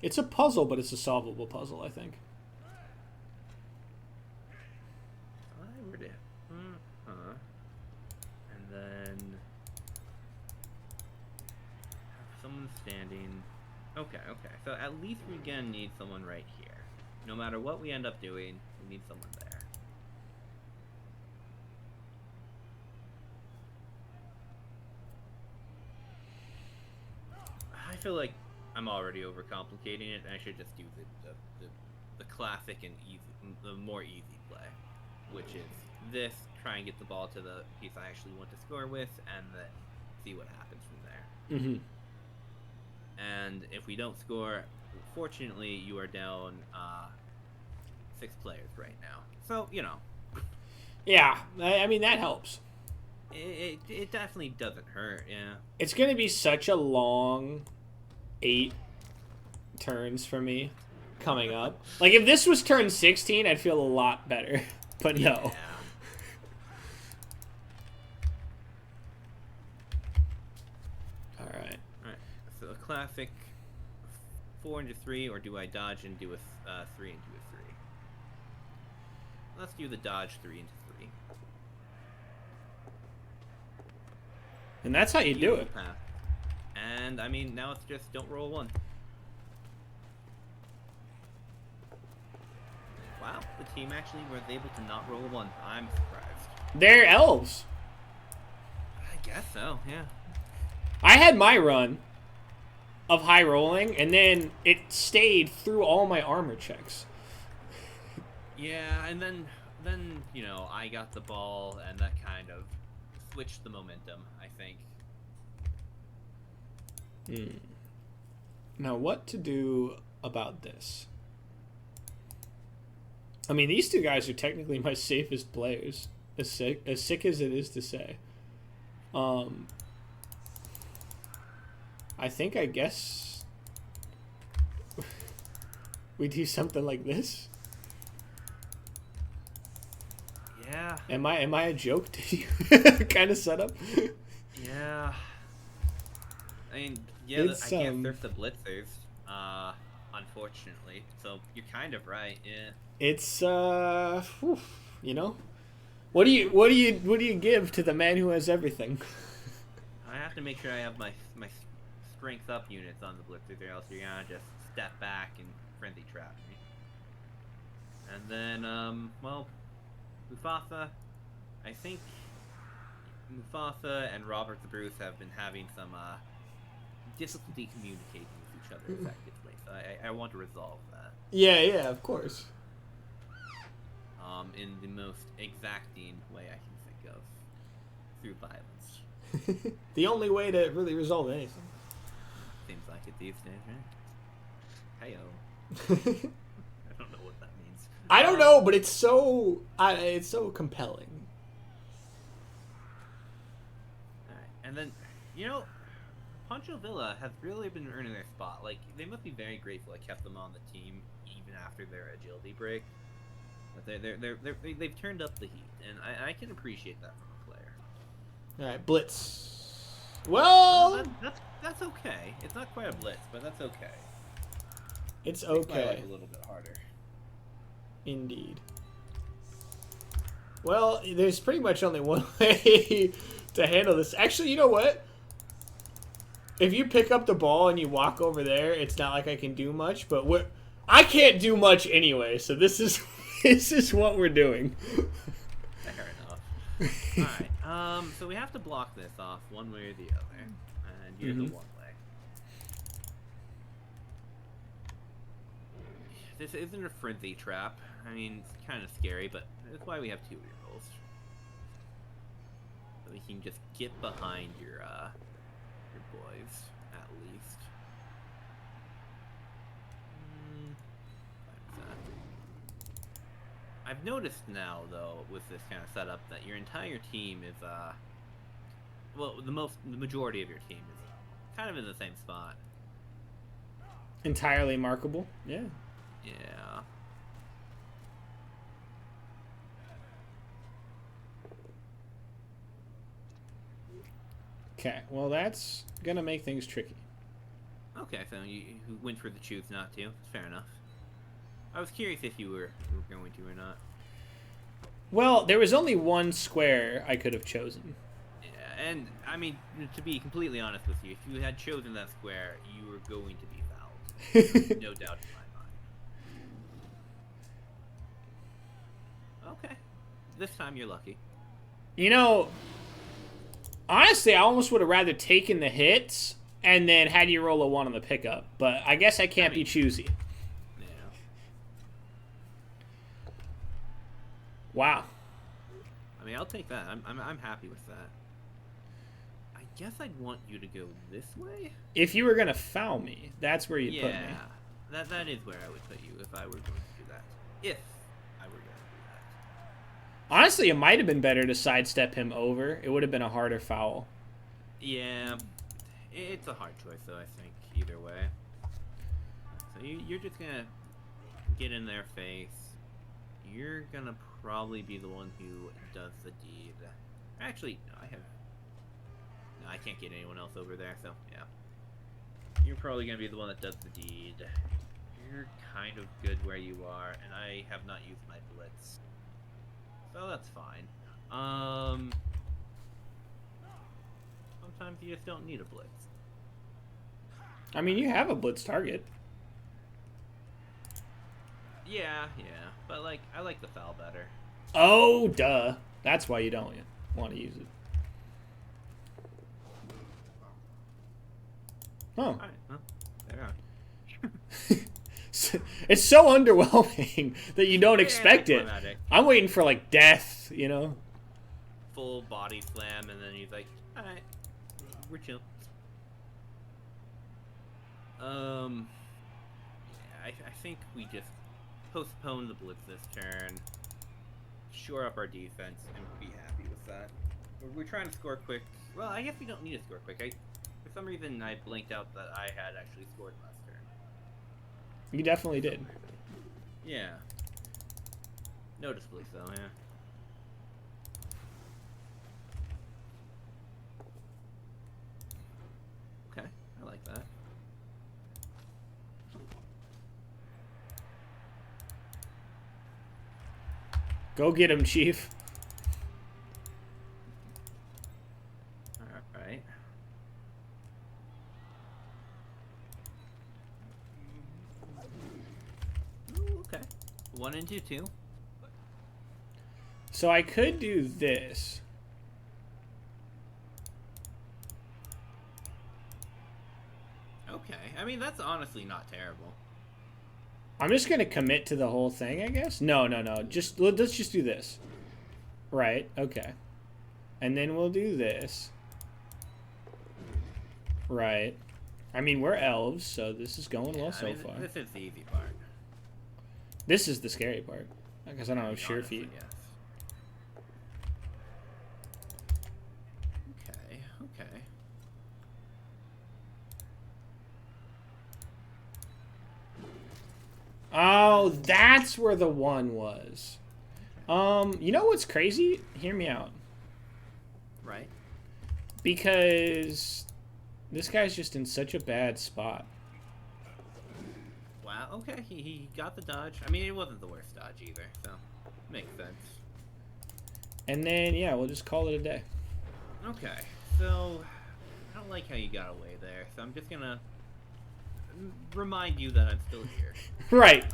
it's a puzzle, but it's a solvable puzzle, I think. I would. And then someone standing. Okay. So at least we're gonna need someone right here. No matter what we end up doing, we need someone there. I feel like I'm already overcomplicating it, and I should just do the the classic and easy, the more easy play, which is this: try and get the ball to the piece I actually want to score with, and then see what happens from there. Mm-hmm. And if we don't score, fortunately, you are down 6 players right now. So Yeah, I mean that helps. It definitely doesn't hurt. Yeah. It's gonna be such a long 8 turns for me coming up. Like if this was turn 16, I'd feel a lot better. But no. Yeah. All right. So a classic 4 into 3, or do I dodge and do a 3 into a 3? Let's do the dodge 3 into 3. And that's how you do it. And I mean, now it's just don't roll a 1. Wow, the team actually was able to not roll a 1. I'm surprised. They're elves. I guess so, yeah. I had my run of high rolling, and then it stayed through all my armor checks. Yeah, and then I got the ball, and that kind of switched the momentum, I think. Now, what to do about this? I mean, these 2 guys are technically my safest players, as sick as it is to say. I guess we do something like this. Yeah. Am I a joke to you? Kind of setup. Yeah. I mean, yeah, I can't surf the blitzers, unfortunately. So you're kind of right. Yeah. It's what do you give to the man who has everything? I have to make sure I have my strength up units on the blitzers, or else you're gonna just step back and frenzy trap me. And then, well, Mufasa. I think Mufasa and Robert the Bruce have been having some difficulty communicating with each other effectively. So I want to resolve that. Yeah, of course. In the most exacting way I can think of, through violence. The only way to really resolve anything. Seems like it these days, right? Heyo. I don't know what that means. I don't know, but it's so compelling. Alright, and then, Pancho Villa has really been earning their spot. Like, they must be very grateful I kept them on the team even after their agility break. But they've turned up the heat, and I can appreciate that from a player. All right, blitz. Well, that's okay. It's not quite a blitz, but that's okay. It's Makes my okay. life a little bit harder. Indeed. Well, there's pretty much only one way to handle this. Actually, you know what? If you pick up the ball and you walk over there, it's not like I can do much, but I can't do much anyway, so this is what we're doing. Fair enough. Alright, so we have to block this off one way or the other, and here's the one way. This isn't a frenzy trap. I mean, it's kind of scary, but that's why we have 2 rerolls. So we can just get behind your boys, at least. I've noticed now, though, with this kind of setup, that your entire team is, well, the majority of your team is kind of in the same spot. Entirely markable. Yeah. Yeah. Okay, well that's gonna make things tricky. Okay, so you went for the choose not to. Fair enough. I was curious if you were going to or not. Well, there was only one square I could have chosen. Yeah, and I mean, to be completely honest with you, if you had chosen that square, you were going to be fouled. No doubt in my mind. Okay. This time you're lucky. You know, honestly, I almost would have rather taken the hits and then had you roll a 1 on the pickup. But I guess I can't be choosy. Yeah. Wow. I mean, I'll take that. I'm happy with that. I guess I'd want you to go this way. If you were gonna foul me, that's where you'd put me. Yeah, that is where I would put you if I were going to do that. If I were going to do that. Honestly, it might have been better to sidestep him over. It would have been a harder foul. Yeah, it's a hard choice though. I think either way. So you're just gonna get in their face. You're gonna probably be the one who does the deed. Actually, no, I can't get anyone else over there, so yeah. You're probably gonna be the one that does the deed. You're kind of good where you are, and I have not used my blitz. So that's fine. Sometimes you just don't need a blitz. I mean, you have a blitz target. Yeah, but like I like the foul better. Oh, duh. That's why you don't want to use it. Oh. All right, well, there we are. It's so underwhelming that you don't expect it. Dramatic. I'm waiting for like death, you know? Full body slam, and then he's like, all right, we're chill. Yeah, I think we just postpone the blitz this turn, shore up our defense, and be happy with that. We're trying to score quick. Well, I guess we don't need to score quick. For some reason, I blinked out that I had actually scored last turn. You definitely did. Yeah. Noticeably so, yeah. Okay, I like that. Go get him, Chief. Alright. Ooh, okay. 1 and 2, 2. So I could do this. Okay. I mean, that's honestly not terrible. I'm just going to commit to the whole thing, I guess. No. Let's just do this. Right. Okay. And then we'll do this. Right. I mean, we're elves, so this is going well so far. This is the easy part. This is the scary part. Because I don't have sure feet. Yes. Okay. Oh, that's where the one was. You know what's crazy? Hear me out. Right. Because this guy's just in such a bad spot. Wow, okay, he got the dodge. I mean, it wasn't the worst dodge either, so makes sense. And then, yeah, we'll just call it a day. Okay, so I don't like how you got away there, so I'm just gonna remind you that I'm still here. Right.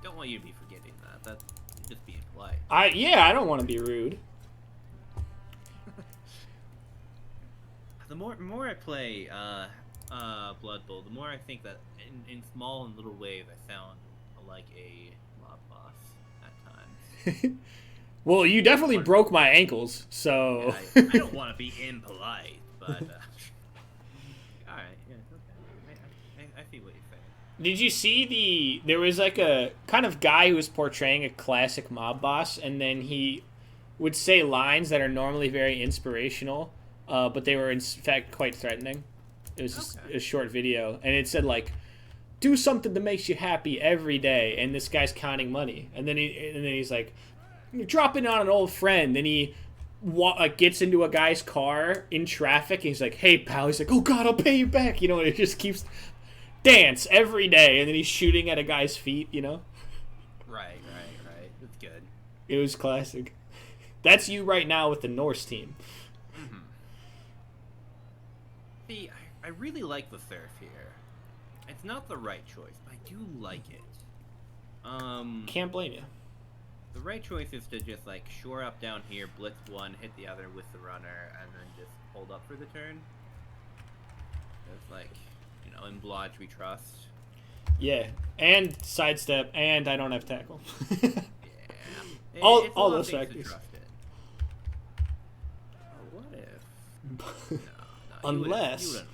Don't want you to be forgetting that. That's just being polite. I don't want to be rude. The more I play Blood Bowl, the more I think that in small and little ways I sound like a mob boss at times. Well, you definitely broke my ankles, so... Yeah, I don't want to be impolite, but... Alright, yeah, okay. I see what you're saying. Did you see there was like a kind of guy who was portraying a classic mob boss, and then he would say lines that are normally very inspirational, but they were in fact quite threatening. It was just a short video, and it said like, do something that makes you happy every day, and this guy's counting money, and then he's like, you're dropping on an old friend, and he gets into a guy's car in traffic, and he's like, hey pal, he's like, oh god, I'll pay you back, you know, and it just keeps dance every day, and then he's shooting at a guy's feet, you know. Right. It's good. It was classic. That's you right now with the Norse team. Mm-hmm. See, I really like the surf here. It's not the right choice, but I do like it. Can't blame you. The right choice is to just like shore up down here, blitz one, hit the other with the runner, and then just hold up for the turn. It's like, you know, in Blodge we trust. Yeah, and sidestep, and I don't have tackle. Yeah. It's a all lot of those things to factors. trust in. Oh, what if? No, Unless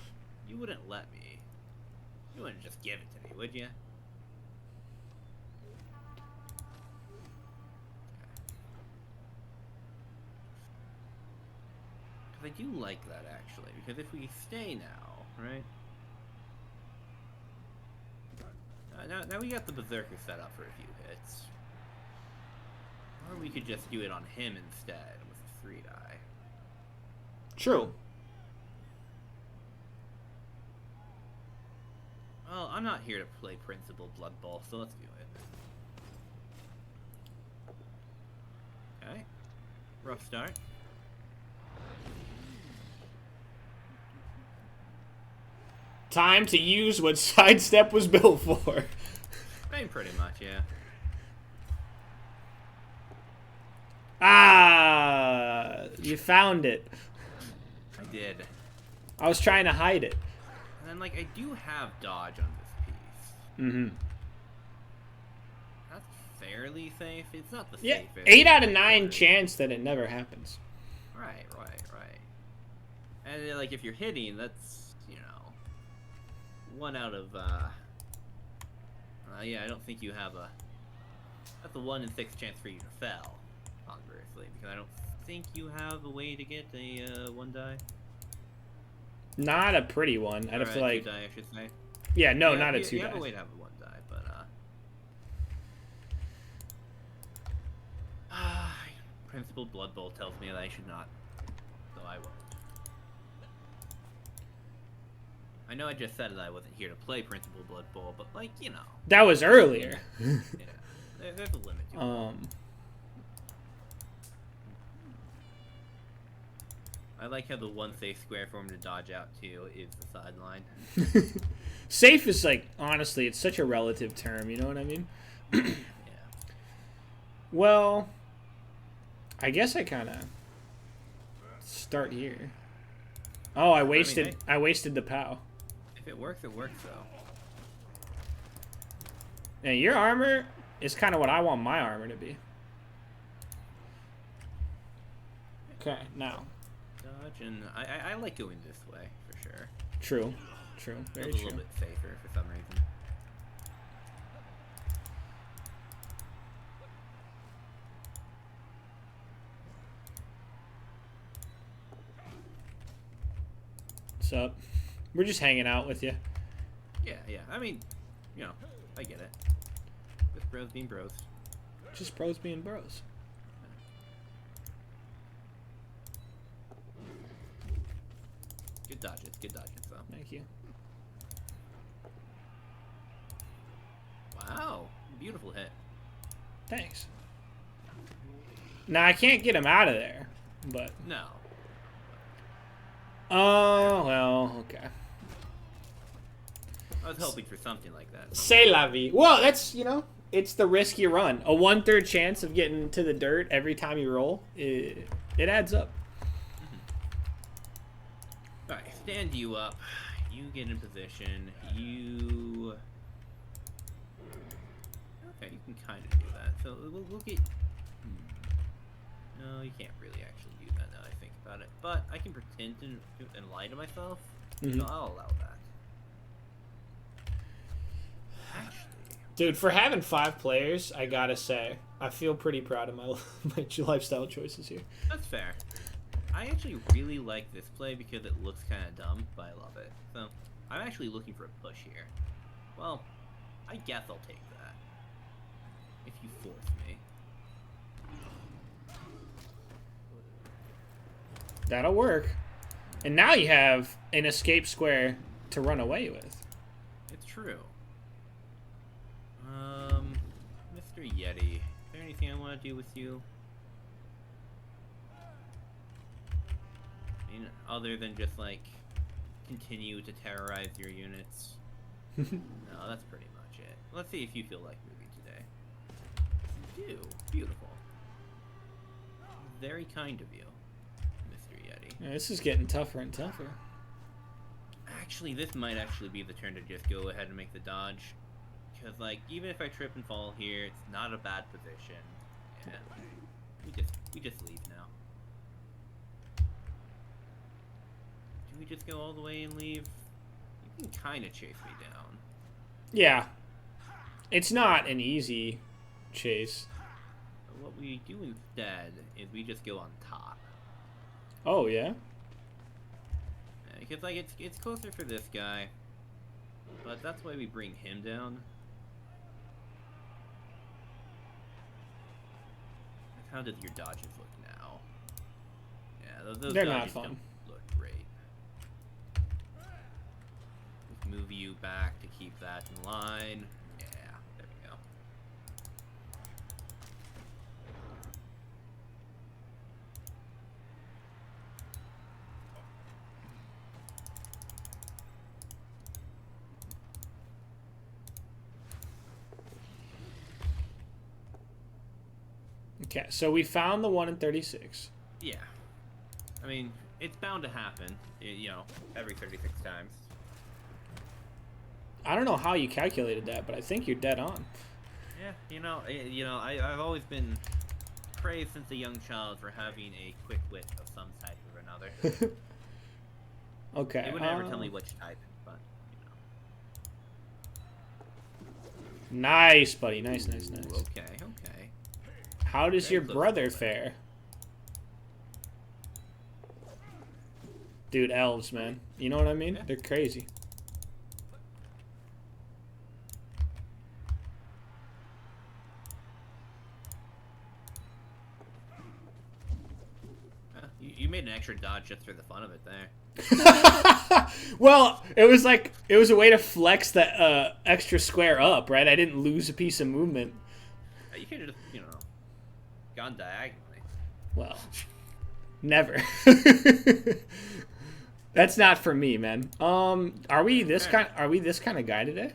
you wouldn't let me. You wouldn't just give it to me, would you? Because I do like that, actually. Because if we stay now, right? Now we got the Berserker set up for a few hits. Or we could just do it on him instead with a 3-die. true. Well, I'm not here to play Principal Blood Bowl, so let's do it. Okay. Rough start. Time to use what sidestep was built for. I mean, pretty much, yeah. Ah, you found it. I did. I was trying to hide it. And then, like, I do have dodge on this piece. Mm-hmm. That's fairly safe. It's not the Yeah, safest. 8 out of 9 chance that it never happens. Right. And, like, if you're hitting, that's, you know, 1 out of, yeah, I don't think you have a... That's a 1 in 6 chance for you to fail, conversely, because I don't think you have a way to get a 1 die. Not a pretty one. I'd have to, like... 2 die, I should say. Yeah, no, Yeah, not a 2 You die. have a way to have a 1 die, but, Principal Blood Bowl tells me that I should not, so I won't. I know I just said that I wasn't here to play Principal Blood Bowl, but, like, you know. That was earlier. Yeah, there's a limit to it. I like how the one safe square for him to dodge out to is the sideline. Safe is, like, honestly, it's such a relative term, you know what I mean? Yeah. Well, I guess I kind of start here. Oh, I wasted the POW. If it works, though. And your armor is kind of what I want my armor to be. Okay, now. Dodge, and I like going this way, for sure. True. Very Feels a true. little bit safer for some reason. What's up? We're just hanging out with you. Yeah. I mean, you know, I get it. Just bros being bros. Just bros being bros. Good dodges, though. Thank you. Wow, beautiful hit. Thanks. Now, I can't get him out of there, but... No. Oh, well, okay. I was hoping for something like that. C'est la vie. Well, that's, you know, it's the risk you run. A 1/3 chance of getting to the dirt every time you roll, it adds up. Alright, stand you up. You get in position. You... Okay, you can kind of do that. So we'll get... No, you can't really actually do that now that I think about it. But I can pretend and lie to myself. Mm-hmm. So I'll allow that. Actually... Dude, for having 5 players, I gotta say, I feel pretty proud of my lifestyle choices here. That's fair. I actually really like this play because it looks kind of dumb, but I love it. So, I'm actually looking for a push here. Well, I guess I'll take that. If you force me. That'll work. And now you have an escape square to run away with. It's true. Mr. Yeti, is there anything I want to do with you? I mean, other than just, like, continue to terrorize your units. No, that's pretty much it. Let's see if you feel like moving today. You do. Beautiful. Very kind of you, Mr. Yeti. Yeah, this is getting tougher and tougher. Actually, this might actually be the turn to just go ahead and make the dodge. Because, like, even if I trip and fall here, it's not a bad position. And We just leave now. Do we just go all the way and leave? You can kind of chase me down. Yeah. It's not an easy chase. But what we do instead is we just go on top. Oh, yeah? Because, like, it's closer for this guy. But that's why we bring him down. How did your dodges look now? Yeah, those They're dodges not fun. Don't look great. Just move you back to keep that in line. Yeah, there we go. Okay, so we found the 1 in 36. Yeah. I mean, it's bound to happen, you know, every 36 times. I don't know how you calculated that, but I think you're dead on. Yeah, I've always been praised since a young child for having a quick wit of some type or another. Okay. They would never tell me which type, but, you know. Nice, buddy. Nice, nice, nice. Ooh, okay. How does Very your close brother to that. fare? Dude, elves, man. You know what I mean? Yeah. They're crazy. You made an extra dodge just for the fun of it there. Well, it was a way to flex the extra square up, right? I didn't lose a piece of movement. You could have just, you know, gone diagonally. Well, never. That's not for me, man. Are we this kind of guy today?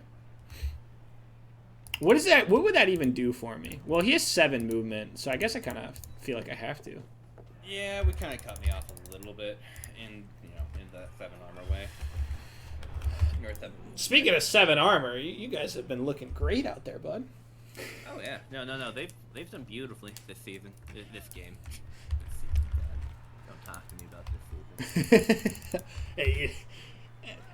What is that? What would that even do for me? Well, he has 7 movement, so I guess I kind of feel like I have to. Yeah, we kind of cut me off a little bit in the 7 armor way. Or 7. Speaking of 7 armor, you guys have been looking great out there, bud. Oh yeah, no. They've done beautifully this season, this game. Don't talk to me about this season. Hey,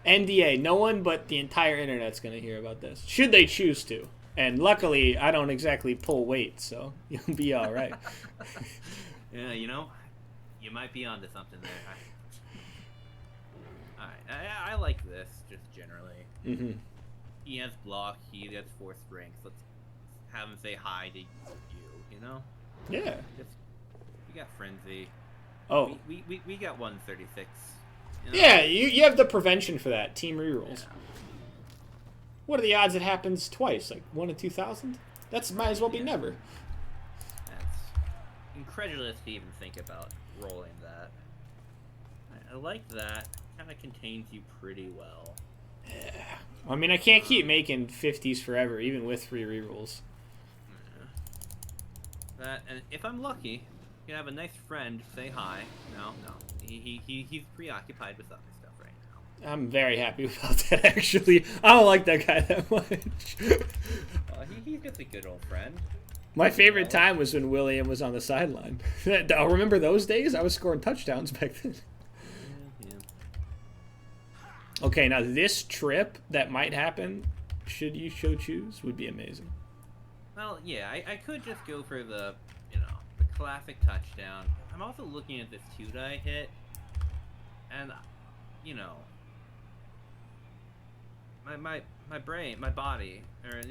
NDA. No one but the entire internet's gonna hear about this, should they choose to. And luckily, I don't exactly pull weight, so you'll be all right. Yeah, you know, you might be onto something there. Alright, I like this, just generally. Mm-hmm. He has block, he has 4 strength. Let's have him say hi to you know? Yeah. We got Frenzy. Oh. We got 136. You know? Yeah, you have the prevention for that. Team rerolls. Yeah. What are the odds it happens twice? Like 1 in 2,000? That's might as well be never. That's incredulous to even think about rolling that. I like that. Kind of contains you pretty well. Yeah. I mean, I can't keep making 50s forever, even with 3 rerolls. Yeah. That, and if I'm lucky, you can have a nice friend say hi. No. He's preoccupied with other stuff right now. I'm very happy about that, actually. I don't like that guy that much. He's just a good old friend. My favorite time was when William was on the sideline. I remember those days? I was scoring touchdowns back then. Yeah. Okay, now this trip that might happen, should you so choose, would be amazing. Well, yeah, I could just go for the classic touchdown. I'm also looking at this 2-die hit, and, my brain, my body, or,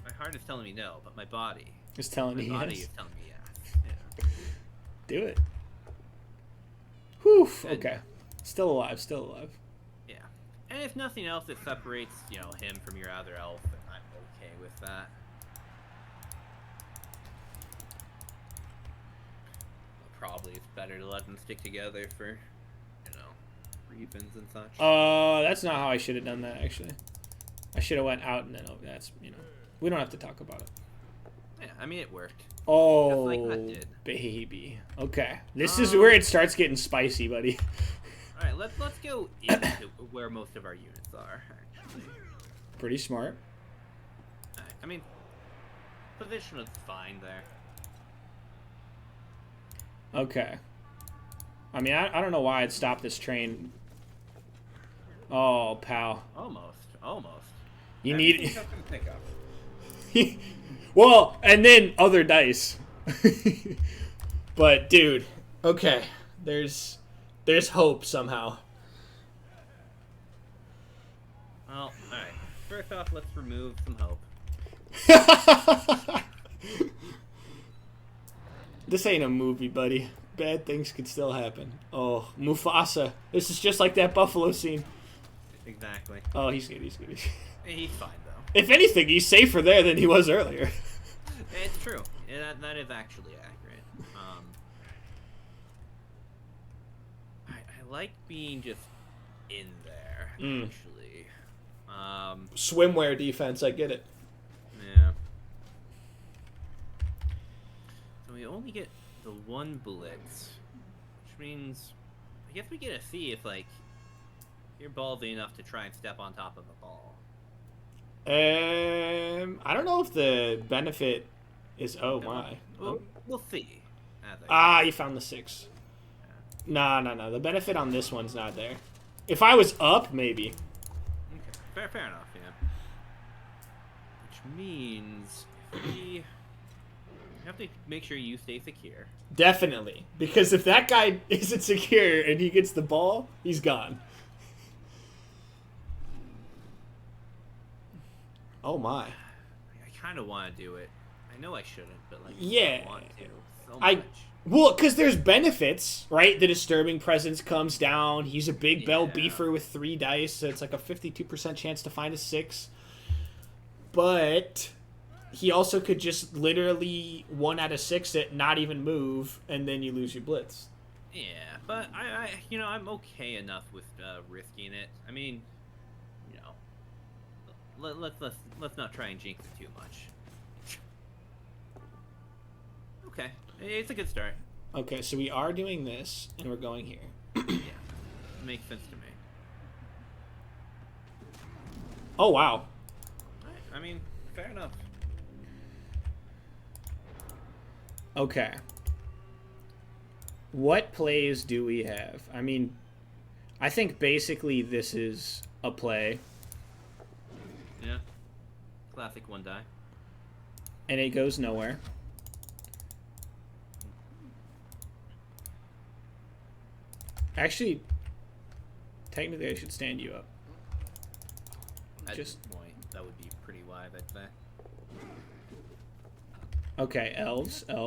my heart is telling me no, but my body. It's telling me My body yes. is telling me yes. Yeah. Do it. Whew, And- okay. Still alive, still alive. Yeah. And if nothing else, it separates, him from your other elf, and I'm okay with that. Probably it's better to let them stick together for, reasons and such. That's not how I should have done that, actually. I should have went out and then, that's, we don't have to talk about it. Yeah, I mean, it worked. Oh, Just like that did. baby. Okay. This is where it starts getting spicy, buddy. Alright, let's go into where most of our units are, actually. Pretty smart. I mean, position is fine there. Okay. I mean, I don't know why I'd stop this train. Oh, pal. Almost. You Everything's need... up to pick up. Well, and then other dice. But, dude, okay. There's hope somehow. Well, alright. First off, let's remove some hope. This ain't a movie, buddy. Bad things could still happen. Oh, Mufasa. This is just like that Buffalo scene. Exactly. Oh, he's good. He's He's fine, though. If anything, he's safer there than he was earlier. It's true. That is actually accurate. I like being just in there, actually. Swimwear defense, I get it. Yeah. So we only get the one blitz, which means I guess we get to see if, like, you're ballsy enough to try and step on top of the ball. I don't know if the benefit is... Oh, my. We'll see. You found the 6. No. The benefit on this one's not there. If I was up, maybe. Okay. Fair enough, yeah. Which means we have to make sure you stay secure. Definitely. Because if that guy isn't secure and he gets the ball, he's gone. Oh, my. I kind of want to do it. I know I shouldn't, but, like, yeah. I want to so much. Well, because there's benefits, right? The disturbing presence comes down. He's a big bell beefer with 3 dice, so it's like a 52% chance to find a 6. But he also could just literally 1 out of 6 it, not even move, and then you lose your blitz. Yeah, but I'm okay enough with risking it. I mean, let's not try and jinx it too much. Okay, it's a good start. Okay, so we are doing this, and we're going here. Yeah, makes sense to me. Oh, wow. I mean, fair enough. Okay. What plays do we have? I mean, I think basically this is a play. Yeah. Classic 1 die. And it goes nowhere. Actually, technically I should stand you up. At this point, that would be pretty wide, I'd say. Okay, elves. I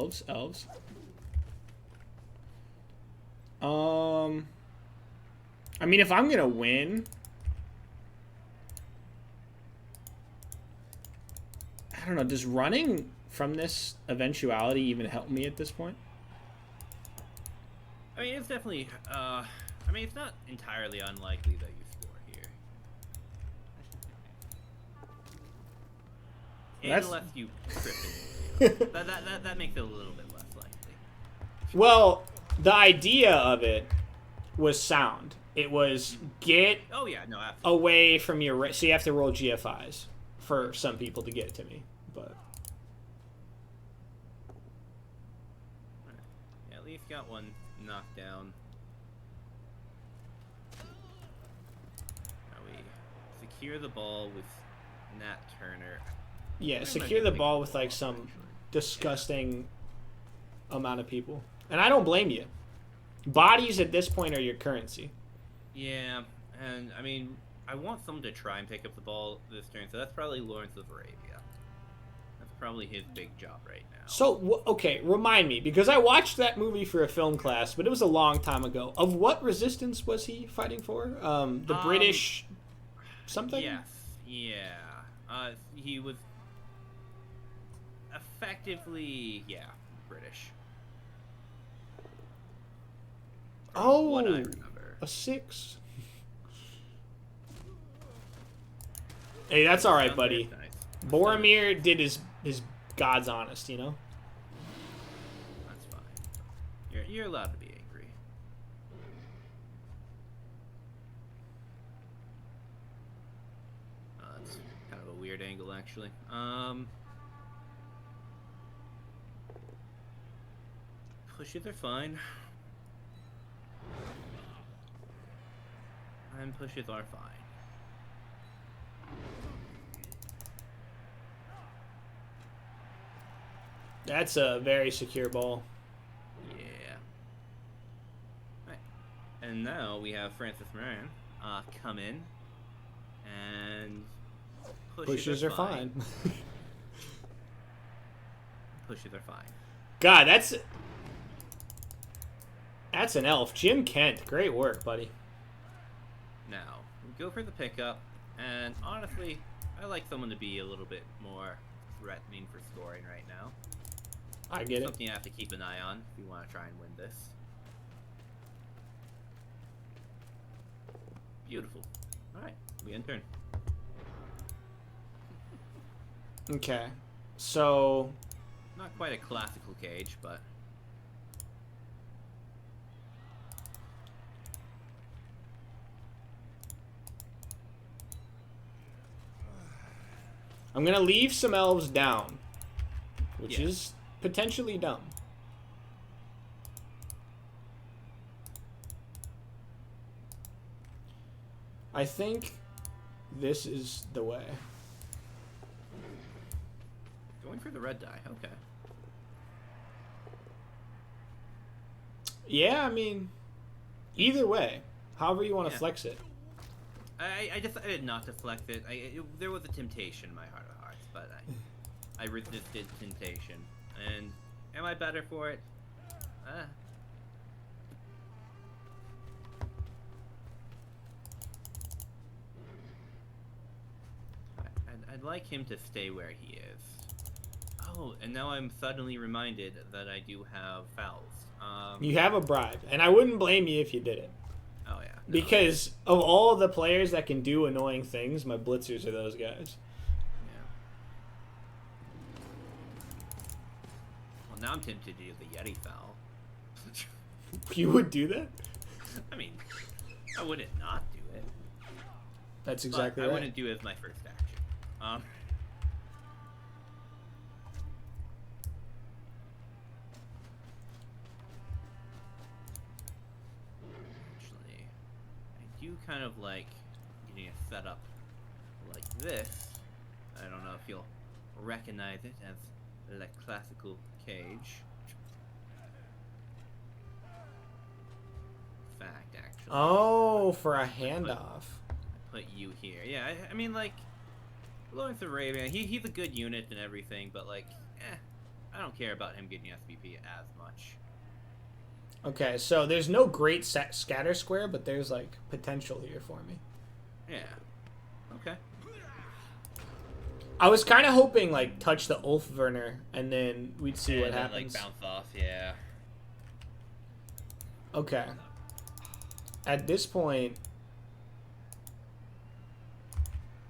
mean, if I'm gonna win, I don't know, does running from this eventuality even help me at this point? I mean, it's definitely, it's not entirely unlikely that you score here. Unless you trip it. that makes it a little bit less likely. Well, the idea of it was sound. It was get away from your... So you have to roll GFIs for some people to get it to me, but... Yeah, at least got one knocked down. Now we secure the ball with Nat Turner. Yeah, secure the ball with, like, some disgusting amount of people. And I don't blame you. Bodies at this point are your currency. Yeah, and, I mean, I want someone to try and pick up the ball this turn, so that's probably Lawrence of Arabia. That's probably his big job right now. So, okay, remind me, because I watched that movie for a film class, but it was a long time ago. Of what resistance was he fighting for? The British something? Yes, yeah. He was effectively, British. Oh, what I remember. A 6. Hey, that's all right, buddy. Nice. Boromir did his God's honest, you know. That's fine. You're allowed to be angry. That's kind of a weird angle, actually. Pushes are fine. And pushes are fine. That's a very secure ball. Yeah. Right. And now we have Francis Moran come in and Pushes are fine. Pushes are fine. God, that's an elf. Jim Kent, great work, buddy. Now, we go for the pickup, and honestly, I like someone to be a little bit more threatening for scoring right now. I get it. Something you have to keep an eye on if you want to try and win this. Beautiful. Alright, we end turn. Okay. So... Not quite a classical cage, but... I'm going to leave some elves down, which Yeah. is potentially dumb. I think this is the way. Going for the red die, okay. Yeah, I mean, either way, however you want to Yeah. flex it. I decided not to flex it. There was a temptation in my heart of hearts, but I resisted temptation. And am I better for it? I'd like him to stay where he is. Oh, and now I'm suddenly reminded that I do have fouls. You have a bribe, and I wouldn't blame you if you did it. Oh yeah. No. Because of all the players that can do annoying things, my blitzers are those guys. Yeah. Well, now I'm tempted to do the Yeti foul. You would do that? I mean, I wouldn't not do it. That's exactly I right. wouldn't do it as my first action. Actually, I do kind of like getting it set up like this. I don't know if you'll recognize it as the classical cage. Fact, actually. Oh, for a handoff. Put you here. Yeah, I mean, like, Lawrence Arabian, he's a good unit and everything, but, like, I don't care about him getting SVP as much. Okay, so there's no great scatter square, but there's, like, potential here for me. Yeah. Okay. I was kind of hoping, like, touch the Ulf Werner, and then we'd see what then, happens. like, bounce off, yeah. Okay. At this point,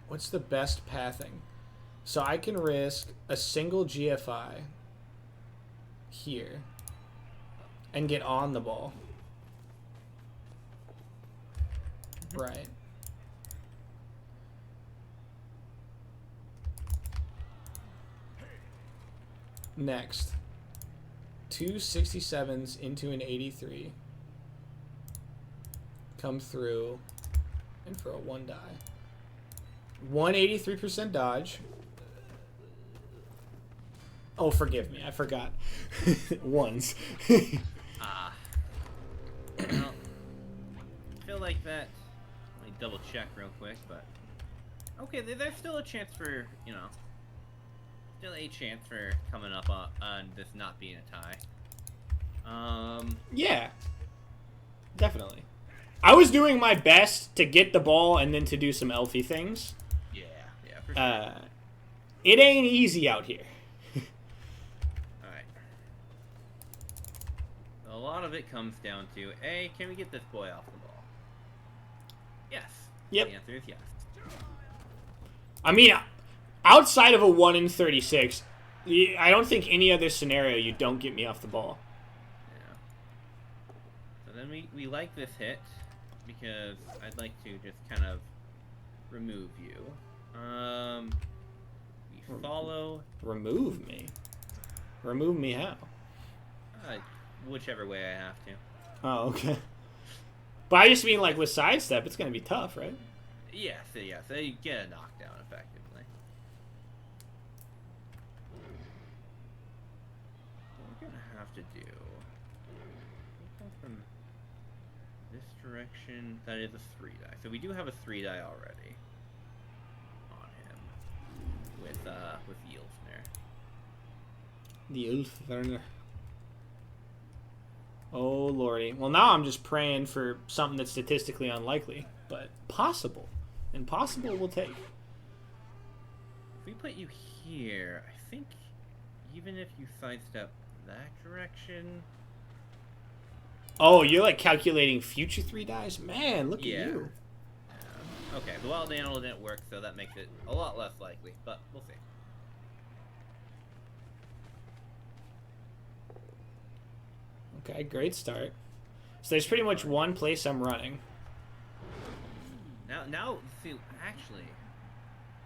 what's the best pathing? So I can risk a single GFI here and get on the ball. Right. Next. 2 67s into an 83. Come through and for a 1 die. 183% dodge. Oh, forgive me. I forgot. Ones. Well, I feel like that. Let me double check real quick, but okay, there's still a chance for, you know, still a chance for coming up on this not being a tie. Yeah. Definitely. I was doing my best to get the ball and then to do some elfy things. Yeah, for sure. It ain't easy out here. Alright. A lot of it comes down to, A, can we get this boy off the ball? Yes. Yep. The answer is yes. I mean, outside of a 1 in 36, I don't think any other scenario you don't get me off the ball. Yeah. So then we like this hit, because I'd like to just kind of remove you. We follow. Remove me? Remove me how? whichever way I have to. Oh, okay. But I just mean, like, with sidestep, it's going to be tough, right? Yeah, so you get a knockdown effectively. What we're gonna have to do, go from this direction. That is a 3-die. So we do have a 3-die already on him with Yilfner. The Ulfwerner. Oh, lordy. Well, now I'm just praying for something that's statistically unlikely, but possible. And possible we'll take. If we put you here, I think even if you sidestep that direction... Oh, you're like calculating future 3-dies? Man, look at you. Yeah. Okay, the Wild Animal didn't work, so that makes it a lot less likely, but we'll see. Okay, great start. So there's pretty much one place I'm running. Now, see, actually,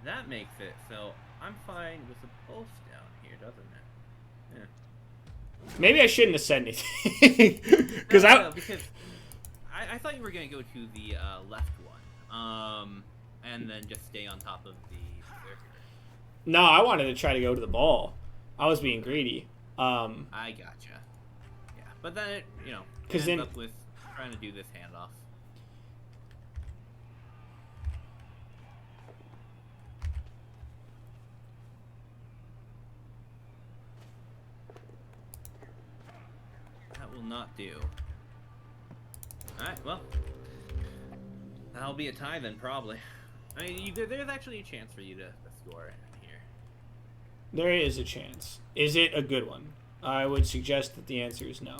that makes it so I'm fine with the pulse down here, doesn't it? Yeah. Maybe I shouldn't have said anything. Because because I thought you were going to go to the left one, and then just stay on top of the Berserker. No, I wanted to try to go to the ball. I was being greedy. I gotcha. Yeah, but then it, ends up with trying to do this handoff. That will not do. Alright, well, that'll be a tie then, probably. I mean, there's actually a chance for you to score here. There is a chance. Is it a good one? I would suggest that the answer is no.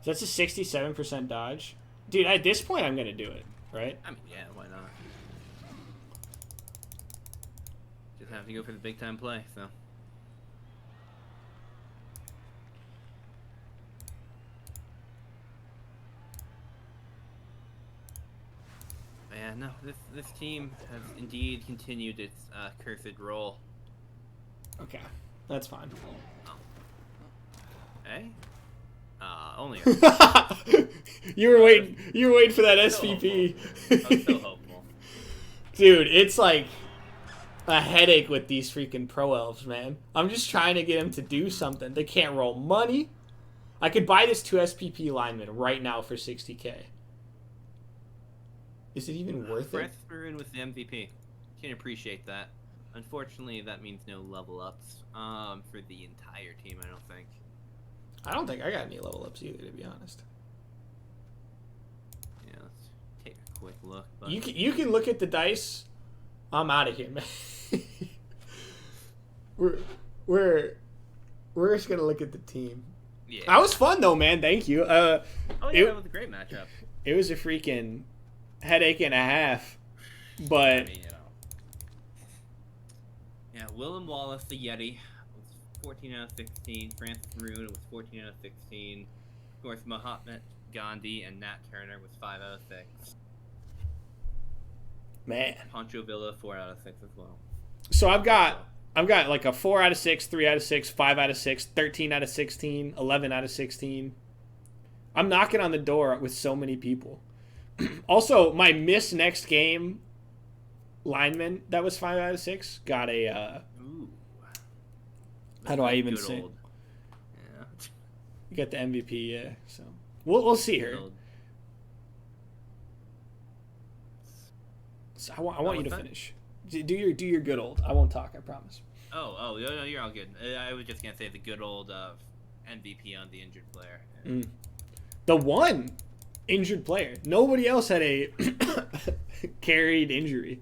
So that's a 67% dodge. Dude, at this point, I'm going to do it, right? I mean, yeah, why not? Just have to go for the big time play, so. Yeah, no, this team has indeed continued its cursed role. Okay, that's fine. Hey? Only. You were waiting for that SVP. I was so hopeful. Dude, it's like a headache with these freaking pro elves, man. I'm just trying to get them to do something. They can't roll money. I could buy this 2 SPP linemen right now for 60k. Is it even worth it? Breath Maroon with the MVP. Can appreciate that. Unfortunately, that means no level ups for the entire team, I don't think. I don't think I got any level ups either, to be honest. Yeah, let's take a quick look. But... You can look at the dice. I'm out of here, man. we're just gonna look at the team. Yeah. That was fun though, man. Thank you. Oh yeah, that was a great matchup. It was a freaking headache and a half, but I mean, yeah, Willem Wallace, the Yeti, was 14 out of 16. Francis Maroon was 14 out of 16. Of course, Mahatma Gandhi and Nat Turner was 5 out of 6. Man, Pancho Villa 4 out of 6 as well. So I've got like a 4 out of 6, 3 out of 6, 5 out of 6, 13 out of 16, 11 out of 16. I'm knocking on the door with so many people. Also, my miss next game lineman that was 5 out of 6 got a Ooh. How do I even say? Yeah. You got the MVP, yeah. So we'll see here. So I want you to finish. Do your good old. I won't talk. I promise. Oh, no, you're all good. I was just gonna say the good old MVP on the injured player. The one injured player. Nobody else had a carried injury.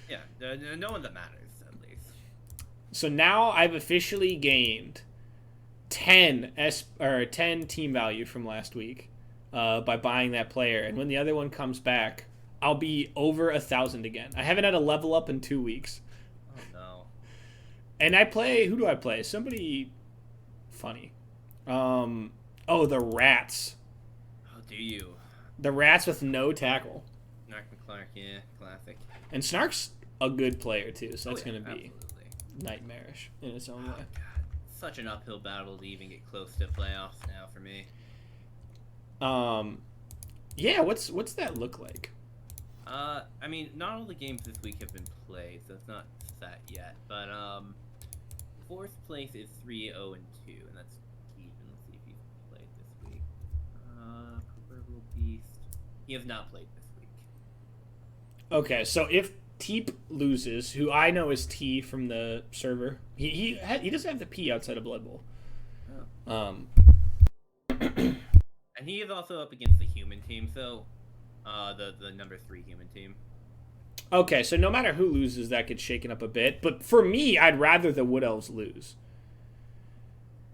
Yeah. No one that matters, at least. So now I've officially gained 10 team value from last week by buying that player, and when the other one comes back, I'll be over 1,000 again. I haven't had a level up in 2 weeks. Oh no. And I play. Who do I play? Somebody funny. The Rats. How do you? The Rats with no tackle. Snark McClark, yeah, classic. And Snark's a good player too, so that's gonna be absolutely nightmarish in its own way. God. such an uphill battle to even get close to playoffs now for me. Yeah, what's that look like? I mean, not all the games this week have been played, so it's not set yet. But fourth place is 3-0-2, and that's even. Let's see if he's played this week. Proverbial Beast. He has not played this week. Okay, so if Teep loses, who I know is T from the server, he doesn't have the P outside of Blood Bowl. Oh. And he is also up against the human team, so the number 3 human team. Okay, so no matter who loses, that gets shaken up a bit. But for me, I'd rather the Wood Elves lose.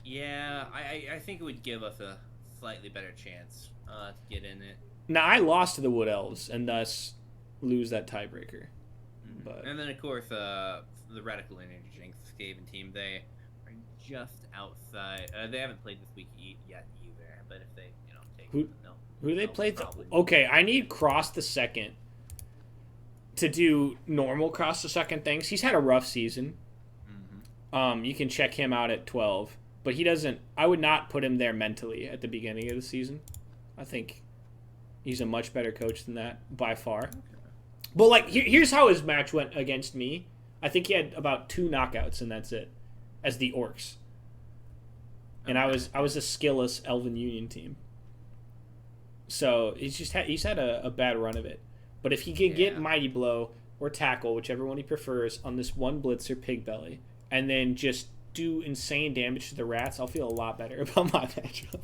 Yeah, I think it would give us a slightly better chance to get in it. Now, I lost to the Wood Elves, and thus lose that tiebreaker. Mm-hmm. But and then, of course, the Radical Energy Skaven team, they are just outside. They haven't played this week yet either, but if they, take who do they play? Okay, I need Cross the Second to do normal Cross the Second things. He's had a rough season. Mm-hmm. You can check him out at 12, but he doesn't. I would not put him there mentally at the beginning of the season. I think he's a much better coach than that by far. Okay. But like, here's how his match went against me. I think he had about 2 knockouts, and that's it, as the Orcs. And I was a skillless Elven Union team. So he's had a bad run of it. But if he can get Mighty Blow or Tackle, whichever one he prefers, on this one Blitzer Pig Belly, and then just do insane damage to the rats, I'll feel a lot better about my matchup.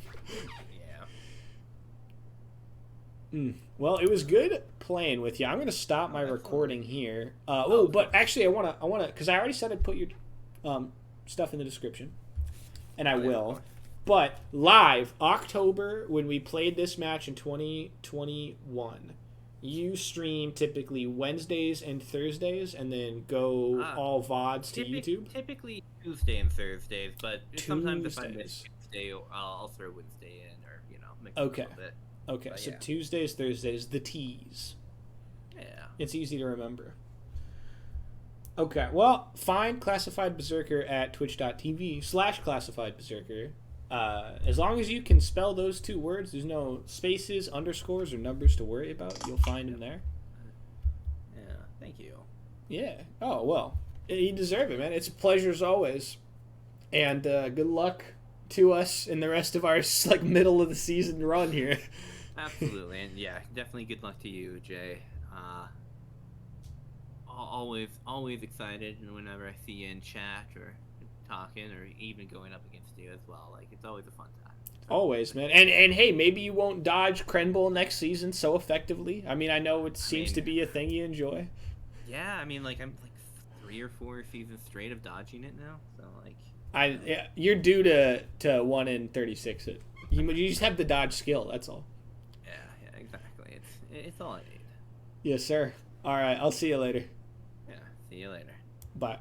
Well, it was good playing with you. I'm going to stop my recording here. But actually, I want to, because I already said I'd put your stuff in the description, and I will. But live, October, when we played this match in 2021, you stream typically Wednesdays and Thursdays, and then go all VODs to YouTube? Typically Tuesday and Thursdays, but sometimes if I miss Tuesday, I'll throw Wednesday in, or, mix it a little bit. Okay, so Tuesdays, Thursdays, the T's. Yeah. It's easy to remember. Okay, well, find Classified Berserker at twitch.tv/ClassifiedBeserker. As long as you can spell those 2 words, there's no spaces, underscores, or numbers to worry about. You'll find him there. Yeah, thank you. Yeah. Oh, well, you deserve it, man. It's a pleasure as always. And good luck to us in the rest of our middle of the season run here. Absolutely, and definitely good luck to you, Jay. Always excited, and whenever I see you in chat or talking, or even going up against you as well, it's always a fun time. Always, man. And hey, maybe you won't dodge Krenbull next season so effectively. I mean, I know it seems to be a thing you enjoy. Yeah, I mean, I'm 3 or 4 seasons straight of dodging it now, so you're due to 1 in 36. You just have the dodge skill. That's all. Yeah, exactly. It's all I need. Yes, sir. All right, I'll see you later. Yeah, see you later. Bye.